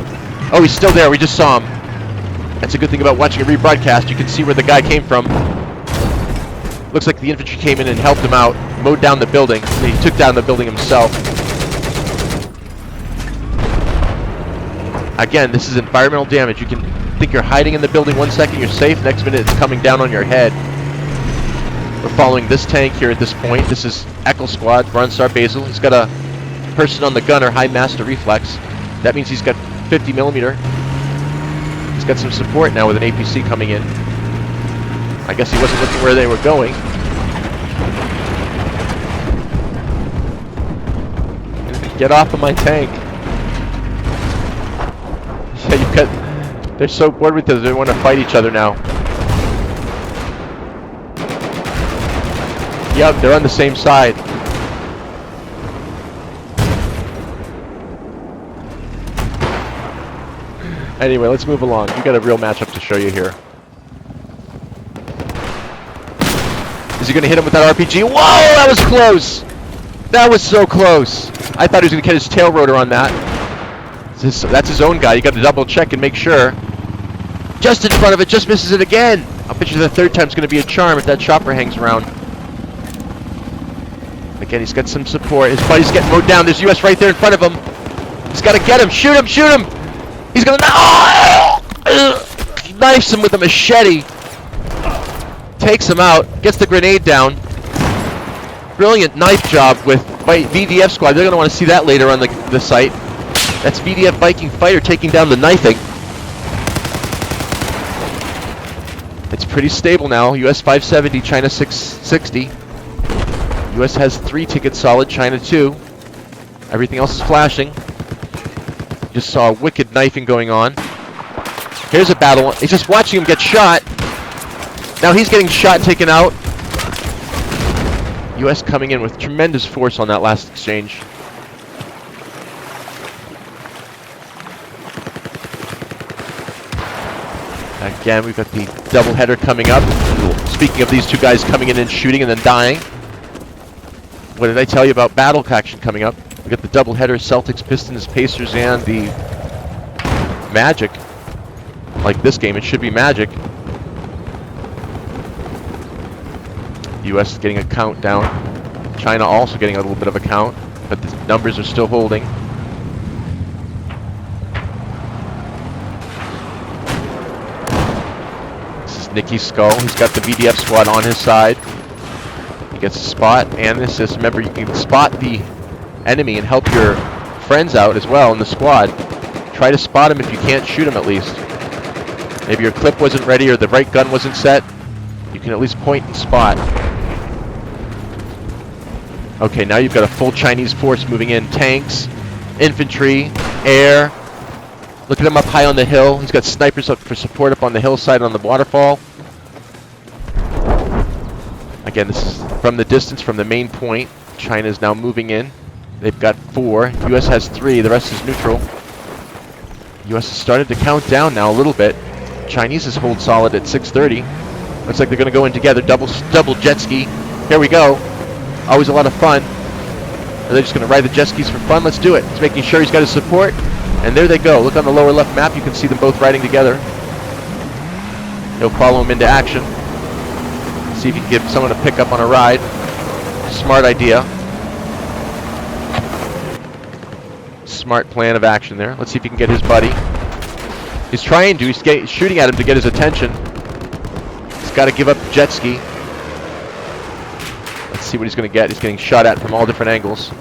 Oh, he's still there. We just saw him. That's a good thing about watching a rebroadcast. You can see where the guy came from. Looks like the infantry came in and helped him out. Mowed down the building. And he took down the building himself. Again, this is environmental damage. You can think you're hiding in the building 1 second, you're safe. Next minute, it's coming down on your head. We're following this tank here at this point. This is Echo Squad, Bronze-Star Basil. He's got a person on the gunner, high master reflex. That means he's got 50 millimeter. He's got some support now with an APC coming in. I guess he wasn't looking where they were going. Get off of my tank. Yeah, you've got... They're so bored with this, they want to fight each other now. Yep, they're on the same side. Anyway, let's move along. You got a real matchup to show you here. Is he going to hit him with that RPG? Whoa, that was close! That was so close! I thought he was going to get his tail rotor on that. That's his own guy. You got to double check and make sure. Just in front of it, just misses it again! I'll bet you the third time's going to be a charm if that chopper hangs around. Again, he's got some support. His buddy's getting mowed down. There's US right there in front of him. He's got to get him. Shoot him, shoot him! He's going to... Oh! He knifes him with a machete. Takes him out. Gets the grenade down. Brilliant knife job with VDF squad. They're going to want to see that later on the site. That's VDF Viking fighter taking down the knifing. It's pretty stable now. US 570, China 660. US has 3 tickets solid, China 2. Everything else is flashing. Just saw a wicked knifing going on. Here's a battle. He's just watching him get shot. Now he's getting shot and taken out. US coming in with tremendous force on that last exchange. Again, we've got the doubleheader coming up. Speaking of these 2 guys coming in and shooting and then dying. What did I tell you about battle action coming up? We got the doubleheader, Celtics, Pistons, Pacers, and the Magic. Like this game, it should be Magic. US is getting a countdown. China also getting a little bit of a count, but the numbers are still holding. This is Nicky's skull. He's got the VDF squad on his side. He gets a spot and an assist. Remember, you can spot the enemy and help your friends out as well in the squad. Try to spot him if you can't shoot him at least. Maybe your clip wasn't ready or the right gun wasn't set. You can at least point and spot. Okay, now you've got a full Chinese force moving in. Tanks, infantry, air. Look at him up high on the hill. He's got snipers up for support up on the hillside on the waterfall. Again, this is from the distance from the main point. China is now moving in. They've got 4. US has 3. The rest is neutral. US has started to count down now a little bit. Chinese is hold solid at 630. Looks like they're going to go in together. Double jet ski. Here we go. Always a lot of fun. Are they just going to ride the jet skis for fun? Let's do it. He's making sure he's got his support. And there they go. Look on the lower left map. You can see them both riding together. He'll follow him into action. See if he can get someone to pick up on a ride. Smart idea. Smart plan of action there. Let's see if he can get his buddy. He's trying to. He's shooting at him to get his attention. He's got to give up the jet ski. Let's see what he's going to get. He's getting shot at from all different angles.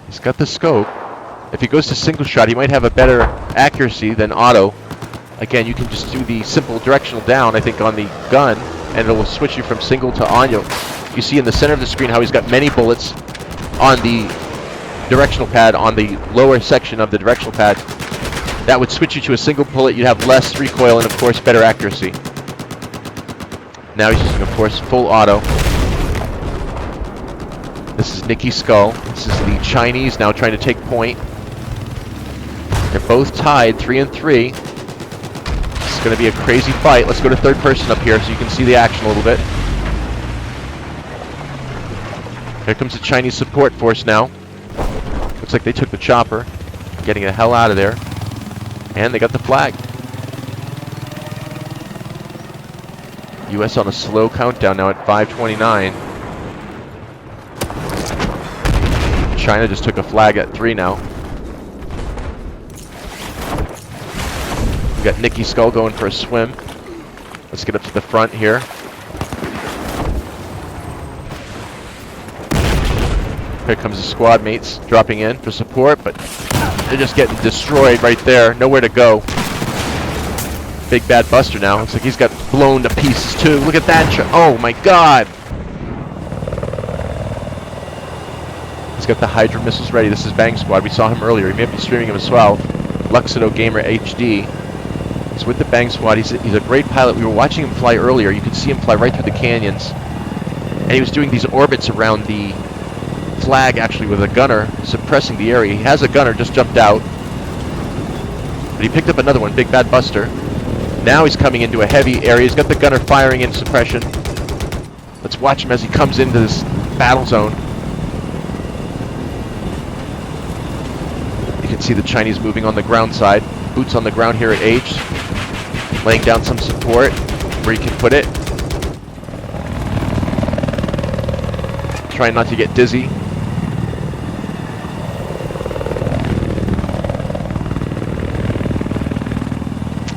He's got the scope. If he goes to single shot, he might have a better accuracy than auto. Again, you can just do the simple directional down, I think, on the gun, and it will switch you from single to auto. You see in the center of the screen how he's got many bullets on the directional pad, on the lower section of the directional pad. That would switch you to a single bullet. You'd have less recoil and, of course, better accuracy. Now he's using, of course, full auto. This is Nicky Skull. This is the Chinese now trying to take point. They're both tied, 3-3. It's going to be a crazy fight. Let's go to third person up here so you can see the action a little bit. Here comes the Chinese support force now. Looks like they took the chopper. Getting the hell out of there. And they got the flag. US on a slow countdown now at 5:29. China just took a flag at 3 now. We got Nicky Skull going for a swim. Let's get up to the front here. Here comes the squad mates dropping in for support, but they're just getting destroyed right there. Nowhere to go. Big Bad Buster now. Looks like he's got blown to pieces too. Look at that. Oh my god. He's got the Hydra missiles ready. This is Bang Squad. We saw him earlier. He may be streaming him as well. Luxido Gamer HD. He's with the Bang Squad. He's a great pilot. We were watching him fly earlier. You could see him fly right through the canyons. And he was doing these orbits around the flag, actually, with a gunner suppressing the area. He has a gunner, just jumped out. But he picked up another one, Big Bad Buster. Now he's coming into a heavy area. He's got the gunner firing in suppression. Let's watch him as he comes into this battle zone. You can see the Chinese moving on the ground side. Boots on the ground here at H. Laying down some support where you can put it. Trying not to get dizzy.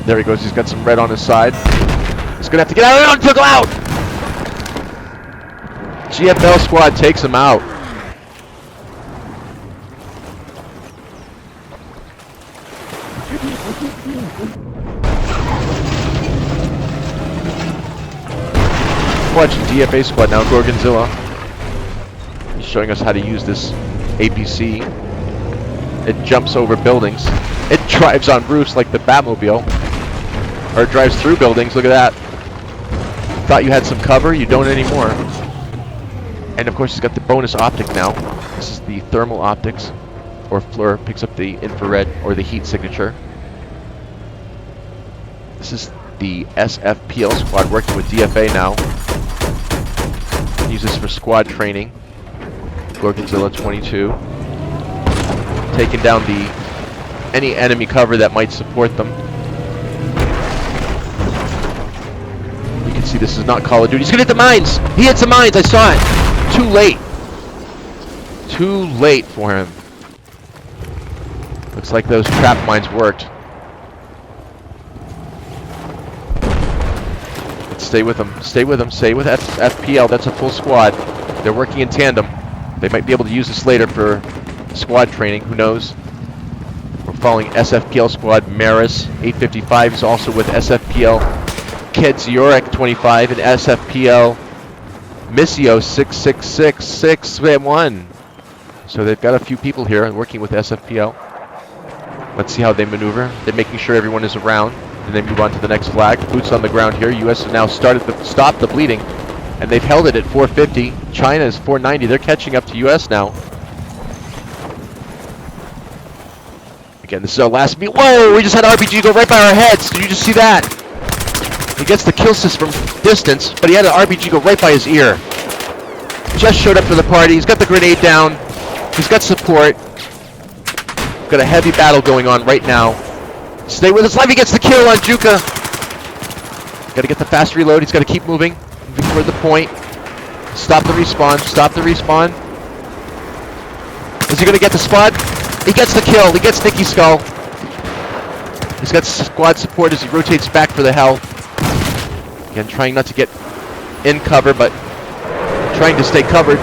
There he goes. He's got some red on his side. He's going to have to get out. Oh, took him out! GFL squad takes him out. Watching DFA squad now, Gorgonzilla. He's showing us how to use this APC. It jumps over buildings. It drives on roofs like the Batmobile. Or it drives through buildings. Look at that. Thought you had some cover? You don't anymore. And of course, he's got the bonus optic now. This is the thermal optics. Or FLIR picks up the infrared or the heat signature. This is the SFPL squad working with DFA now. Use this for squad training. Gorgonzilla 22. Taking down any enemy cover that might support them. You can see this is not Call of Duty. He's gonna hit the mines! He hits the mines! I saw it! Too late. Too late for him. Looks like those trap mines worked. Let's stay with them. Stay with them. Stay with FPL. That's a full squad. They're working in tandem. They might be able to use this later for squad training. Who knows? We're following SFPL squad. Maris 855 is also with SFPL. Kedziorik 25 and SFPL Missio 666661. So they've got a few people here working with SFPL. Let's see how they maneuver. They're making sure everyone is around, and they move on to the next flag. Boots on the ground here. U.S. has now started to stop the bleeding, and they've held it at 450. China is 490. They're catching up to U.S. now. Again, this is our last meet. Whoa! We just had RPG go right by our heads. Did you just see that? He gets the kill assist from distance, but he had an RPG go right by his ear. Just showed up for the party. He's got the grenade down. He's got support. Got a heavy battle going on right now. Stay with us. Live. He gets the kill on Juka. Got to get the fast reload. He's got to keep moving. Moving toward the point. Stop the respawn. Stop the respawn. Is he going to get the spot? He gets the kill. He gets Nicky Skull. He's got squad support as he rotates back for the hell. Again, trying not to get in cover, but trying to stay covered.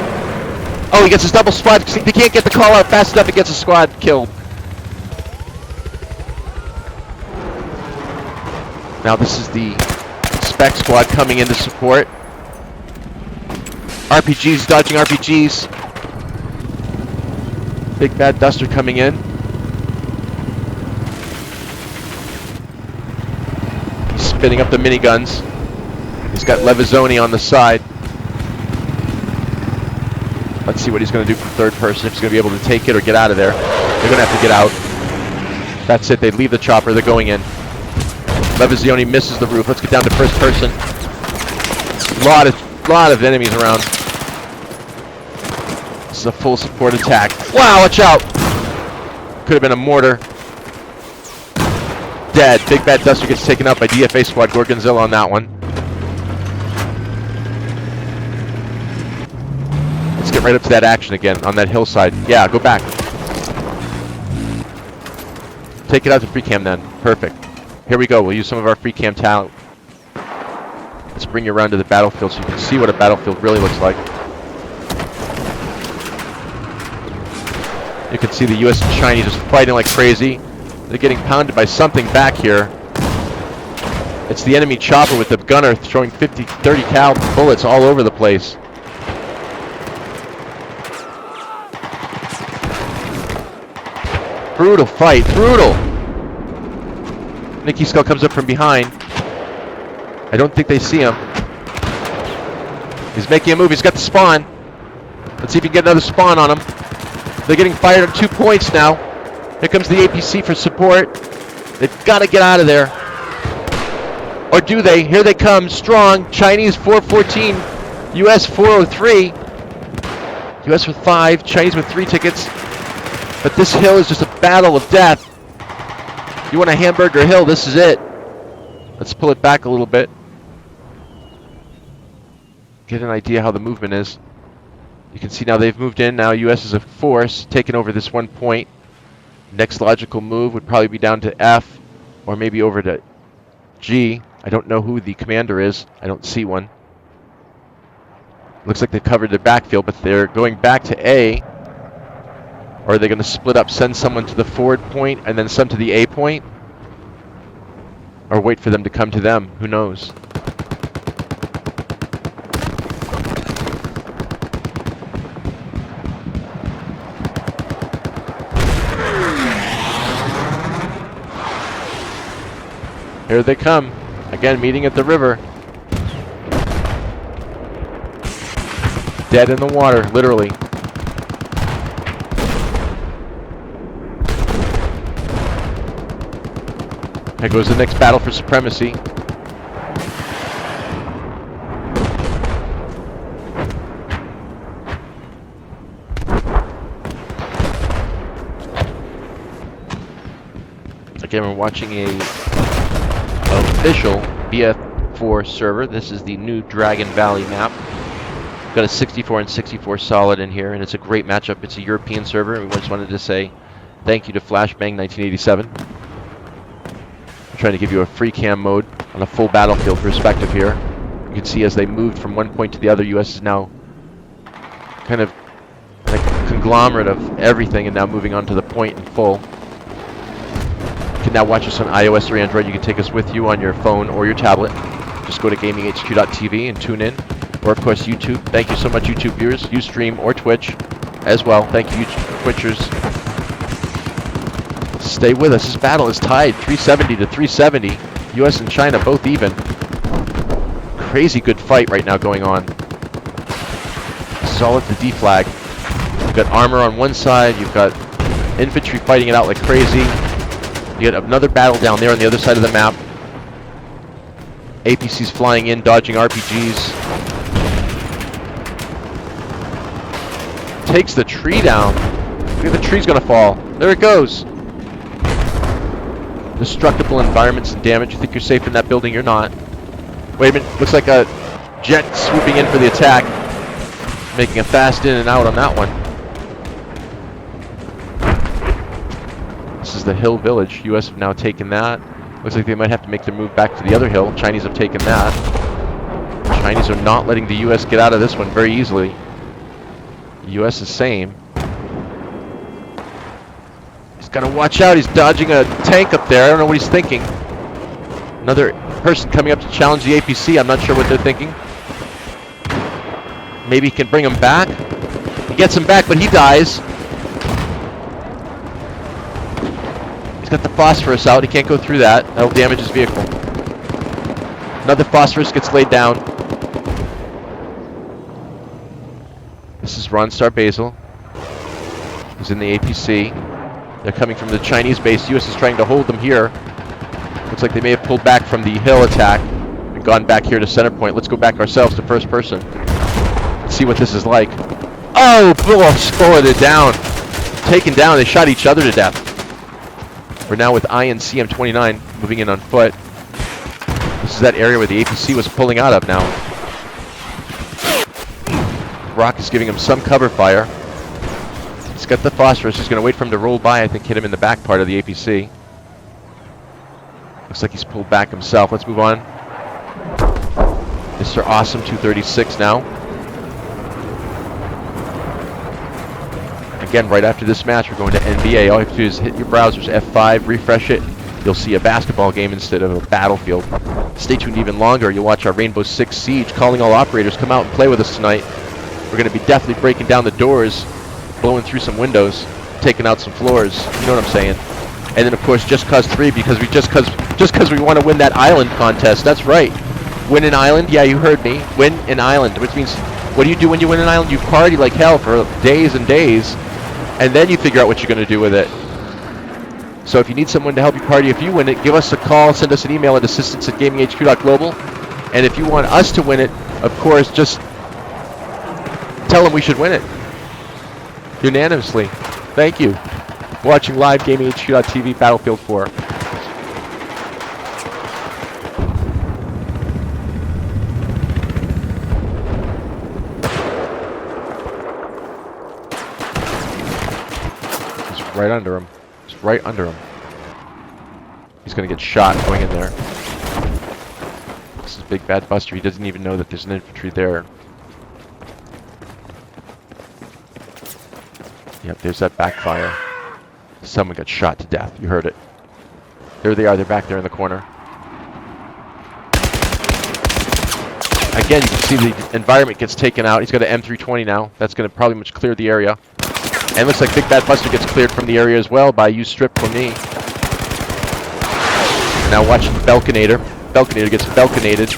Oh, he gets his double spot. He can't get the call out fast enough. He gets a squad killed. Now this is the spec squad coming in to support. RPGs, dodging RPGs. Big Bad Duster coming in. He's spinning up the miniguns. He's got Levizzoni on the side. Let's see what he's going to do from third person, if he's going to be able to take it or get out of there. They're going to have to get out. That's it. They leave the chopper. They're going in. Levizzoni misses the roof. Let's get down to first person. Lot of enemies around. This is a full support attack. Wow, watch out! Could have been a mortar. Dead. Big Bad Duster gets taken out by DFA squad. Gorgonzilla on that one. Let's get right up to that action again on that hillside. Yeah, go back. Take it out to free cam then. Perfect. Here we go. We'll use some of our free cam talent. Let's bring you around to the battlefield so you can see what a battlefield really looks like. You can see the US and Chinese just fighting like crazy. They're getting pounded by something back here. It's the enemy chopper with the gunner throwing 30 cal bullets all over the place. Brutal fight, brutal! Nicky Skull comes up from behind. I don't think they see him. He's making a move, he's got the spawn. Let's see if he can get another spawn on him. They're getting fired on 2 points now. Here comes the APC for support. They've got to get out of there. Or do they? Here they come, strong. Chinese 414, US 403. US with 5, Chinese with 3 tickets. But this hill is just a battle of death. You want a hamburger hill, this is it. Let's pull it back a little bit. Get an idea how the movement is. You can see now they've moved in. Now US is a force, taking over this 1 point. Next logical move would probably be down to F, or maybe over to G. I don't know who the commander is. I don't see one. Looks like they covered their backfield, but they're going back to A. Or are they going to split up, send someone to the forward point, and then some to the A point? Or wait for them to come to them? Who knows? Here they come. Again, meeting at the river. Dead in the water, literally. Here goes the next battle for supremacy. Again, we're watching a official BF4 server. This is the new Dragon Valley map. We've got a 64 and 64 solid in here, and it's a great matchup. It's a European server, and we just wanted to say thank you to Flashbang 1987. I'm trying to give you a free cam mode on a full battlefield perspective here. You can see as they moved from one point to the other, US is now kind of like a conglomerate of everything and now moving on to the point in full. You can now watch us on iOS or Android. You can take us with you on your phone or your tablet. Just go to gaminghq.tv and tune in. Or, of course, YouTube. Thank you so much, YouTube viewers. Ustream or Twitch as well. Thank you, Twitchers. Stay with us. This battle is tied 370 to 370. US and China both even. Crazy good fight right now going on. Solid the D flag. You've got armor on one side. You've got infantry fighting it out like crazy. You get another battle down there on the other side of the map. APC's flying in, dodging RPGs. Takes the tree down. Look, the tree's gonna fall. There it goes. Destructible environments and damage. You think you're safe in that building? You're not. Wait a minute. Looks like a jet swooping in for the attack. Making a fast in and out on that one. This is the hill village. US have now taken that. Looks like they might have to make their move back to the other hill. Chinese have taken that. Chinese are not letting the US get out of this one very easily. The US is same. He's got to watch out. He's dodging a tank up there. I don't know what he's thinking. Another person coming up to challenge the APC. I'm not sure what they're thinking. Maybe he can bring him back. He gets him back, but he dies. He's got the phosphorus out. He can't go through that. That'll damage his vehicle. Another phosphorus gets laid down. This is Ronstar Basil. He's in the APC. They're coming from the Chinese base. US is trying to hold them here. Looks like they may have pulled back from the hill attack and gone back here to center point. Let's go back ourselves to first person. See what this is like. Oh, bullet it down. Taken down. They shot each other to death. We're now with INC M29 moving in on foot. This is that area where the APC was pulling out of now. Rock is giving him some cover fire. He's got the phosphorus. He's going to wait for him to roll by. I think hit him in the back part of the APC. Looks like he's pulled back himself. Let's move on. Mr. Awesome 236 now. Again, right after this match, we're going to NBA. All you have to do is hit your browsers, F5, refresh it. You'll see a basketball game instead of a battlefield. Stay tuned even longer. You'll watch our Rainbow Six Siege. Calling all operators, come out and play with us tonight. We're going to be definitely breaking down the doors, blowing through some windows, taking out some floors. You know what I'm saying? And then, of course, Just Cause 3, because we want to win that island contest. That's right. Win an island? Yeah, you heard me. Win an island, which means, what do you do when you win an island? You party like hell for days and days, and then you figure out what you're going to do with it. So if you need someone to help you party, if you win it, give us a call, send us an email at assistance@gaminghq.global. And if you want us to win it, of course, just tell them we should win it. Unanimously. Thank you. Watching live gaminghq.tv Battlefield 4. He's right under him. He's right under him. He's going to get shot going in there. This is Big Bad Buster. He doesn't even know that there's an infantry there. Yep, there's that backfire. Someone got shot to death. You heard it. There they are. They're back there in the corner. Again, you can see the environment gets taken out. He's got an M320 now. That's going to probably much clear the area. And it looks like Big Bad Buster gets cleared from the area as well by U-Strip from me. Now watching the Belkinator. Belkinator gets Belkinated.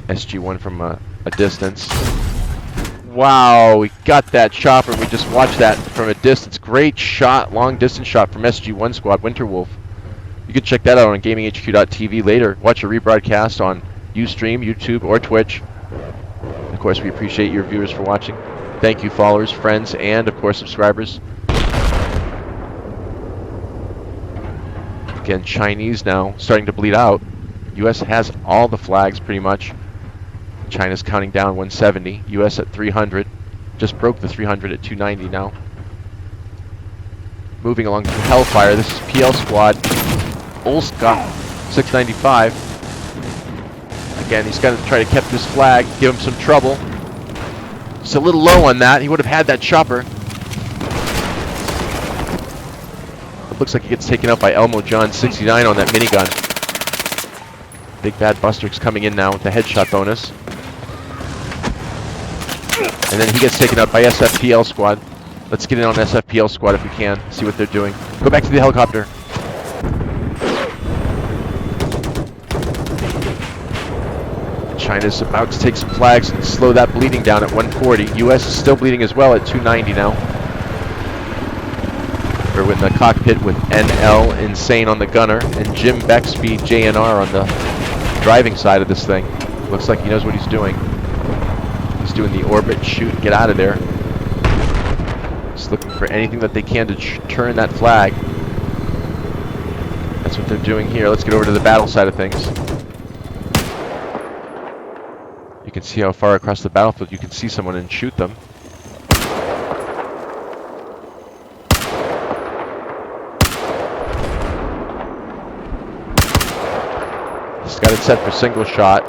SG-1 from a distance. Wow, we got that chopper. We just watched that from a distance. Great shot, long distance shot from SG-1 Squad, Winterwolf. You can check that out on gaminghq.tv later. Watch a rebroadcast on Ustream, YouTube, or Twitch. Of course, we appreciate your viewers for watching. Thank you, followers, friends, and of course, subscribers. Again, Chinese now starting to bleed out. US has all the flags pretty much. China's counting down 170. US at 300. Just broke the 300 at 290 now. Moving along to Hellfire. This is PL Squad. Olska 695. Again, he's got to try to keep this flag, give him some trouble. It's a little low on that. He would have had that chopper. It looks like he gets taken out by Elmo John 69 on that minigun. Big Bad Buster's coming in now with the headshot bonus. And then he gets taken out by SFPL Squad. Let's get in on SFPL Squad if we can, see what they're doing. Go back to the helicopter. China's about to take some flags and slow that bleeding down at 140. US is still bleeding as well at 290 now. Bear in the cockpit with NL Insane on the gunner and Jim Bexby JNR on the driving side of this thing. Looks like he knows what he's doing. He's doing the orbit, shoot, get out of there. Just looking for anything that they can to turn that flag. That's what they're doing here. Let's get over to the battle side of things. You can see how far across the battlefield you can see someone and shoot them. He's got it set for single shot.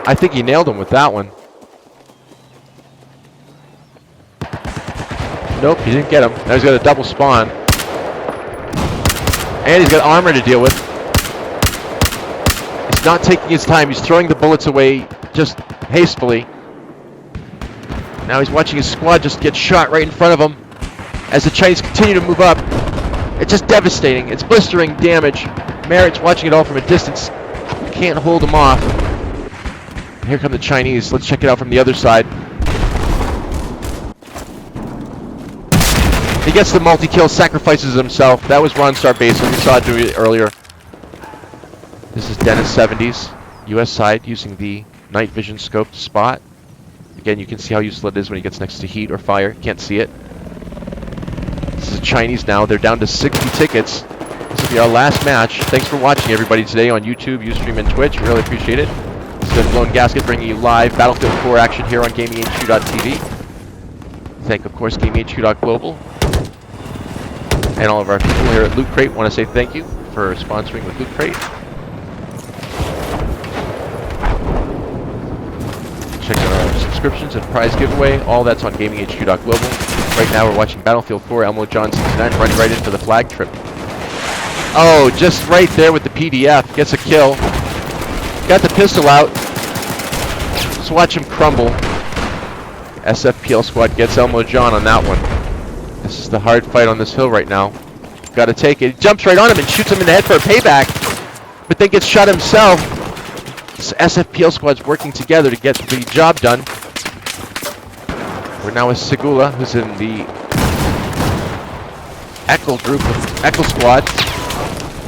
I think he nailed him with that one. Nope, he didn't get him. Now he's got a double spawn. And he's got armor to deal with. He's not taking his time. He's throwing the bullets away just hastily. Now he's watching his squad just get shot right in front of him as the Chinese continue to move up. It's just devastating. It's blistering damage. Merritt's watching it all from a distance. Can't hold him off. Here come the Chinese. Let's check it out from the other side. He gets the multi-kill, sacrifices himself. That was Ron Starbase. We saw it do it earlier. This is Dennis 70s, US side, using the night vision scope to spot. Again, you can see how useful it is when he gets next to heat or fire. Can't see it. This is Chinese now. They're down to 60 tickets. This will be our last match. Thanks for watching, everybody, today on YouTube, Ustream, and Twitch. Really appreciate it. This has been Blown Gasket bringing you live Battlefield 4 action here on GamingHQ.tv. Thank, of course, GamingHQ.global. And all of our people here at Loot Crate want to say thank you for sponsoring with Loot Crate. Check out our subscriptions and prize giveaway. All that's on GamingHQ.global. Right now we're watching Battlefield 4, Elmo John 69, running right into the flag trip. Oh, just right there with the PDF. Gets a kill. Got the pistol out. Just watch him crumble. SFPL squad gets Elmo John on that one. This is the hard fight on this hill right now. Got to take it. He jumps right on him and shoots him in the head for a payback, but then gets shot himself. This SFPL squad's working together to get the job done. We're now with Segula, who's in the Eckel group of Eckel squad.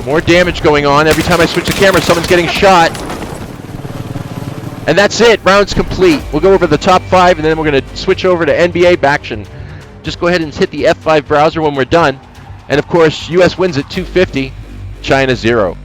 More damage going on. Every time I switch the camera, someone's getting shot. And that's it. Round's complete. We'll go over the top 5, and then we're going to switch over to NBA action. Just go ahead and hit the F5 browser when we're done. And of course, US wins at 250, China 0.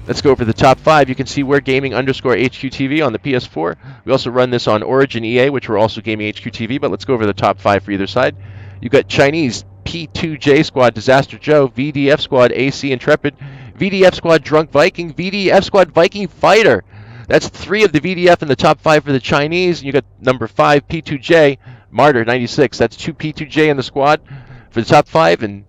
Let's go over the top 5. You can see we're gaming_HQTV on the PS4. We also run this on Origin EA, which we're also gaming HQTV, but let's go over the top 5 for either side. You've got Chinese P2J Squad, Disaster Joe, VDF Squad, AC Intrepid, VDF Squad, Drunk Viking, VDF Squad, Viking Fighter. That's 3 of the VDF in the top 5 for the Chinese. You got number 5, P2J, Martyr 96. That's 2 P2J in the squad for the top 5 and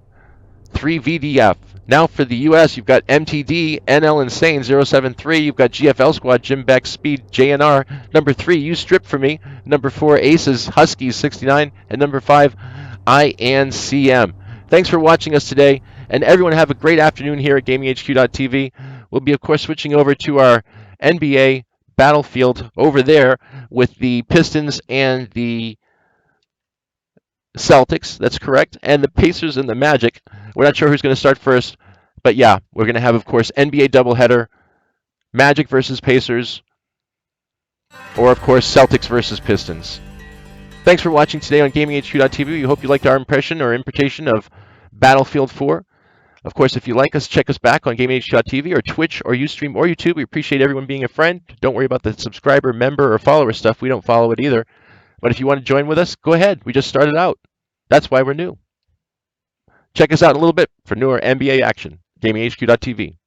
3 VDF. Now for the US, you've got MTD, NL Insane 073. You've got GFL Squad, Jim Beck, Speed, JNR. Number 3, You Strip For Me. Number 4, Aces, Huskies 69. And number 5, INCM. Thanks for watching us today. And everyone have a great afternoon here at GamingHQ.tv. We'll be, of course, switching over to our NBA Battlefield over there with the Pistons and the Celtics, that's correct, and the Pacers and the Magic. We're not sure who's going to start first, but yeah, we're going to have, of course, NBA doubleheader, Magic versus Pacers, or, of course, Celtics versus Pistons. Thanks for watching today on GamingHQ.tv. We hope you liked our impression or interpretation of Battlefield 4. Of course, if you like us, check us back on GamingHQ.tv or Twitch or Ustream or YouTube. We appreciate everyone being a friend. Don't worry about the subscriber, member, or follower stuff. We don't follow it either. But if you want to join with us, go ahead. We just started out. That's why we're new. Check us out in a little bit for newer NBA action. GamingHQ.tv.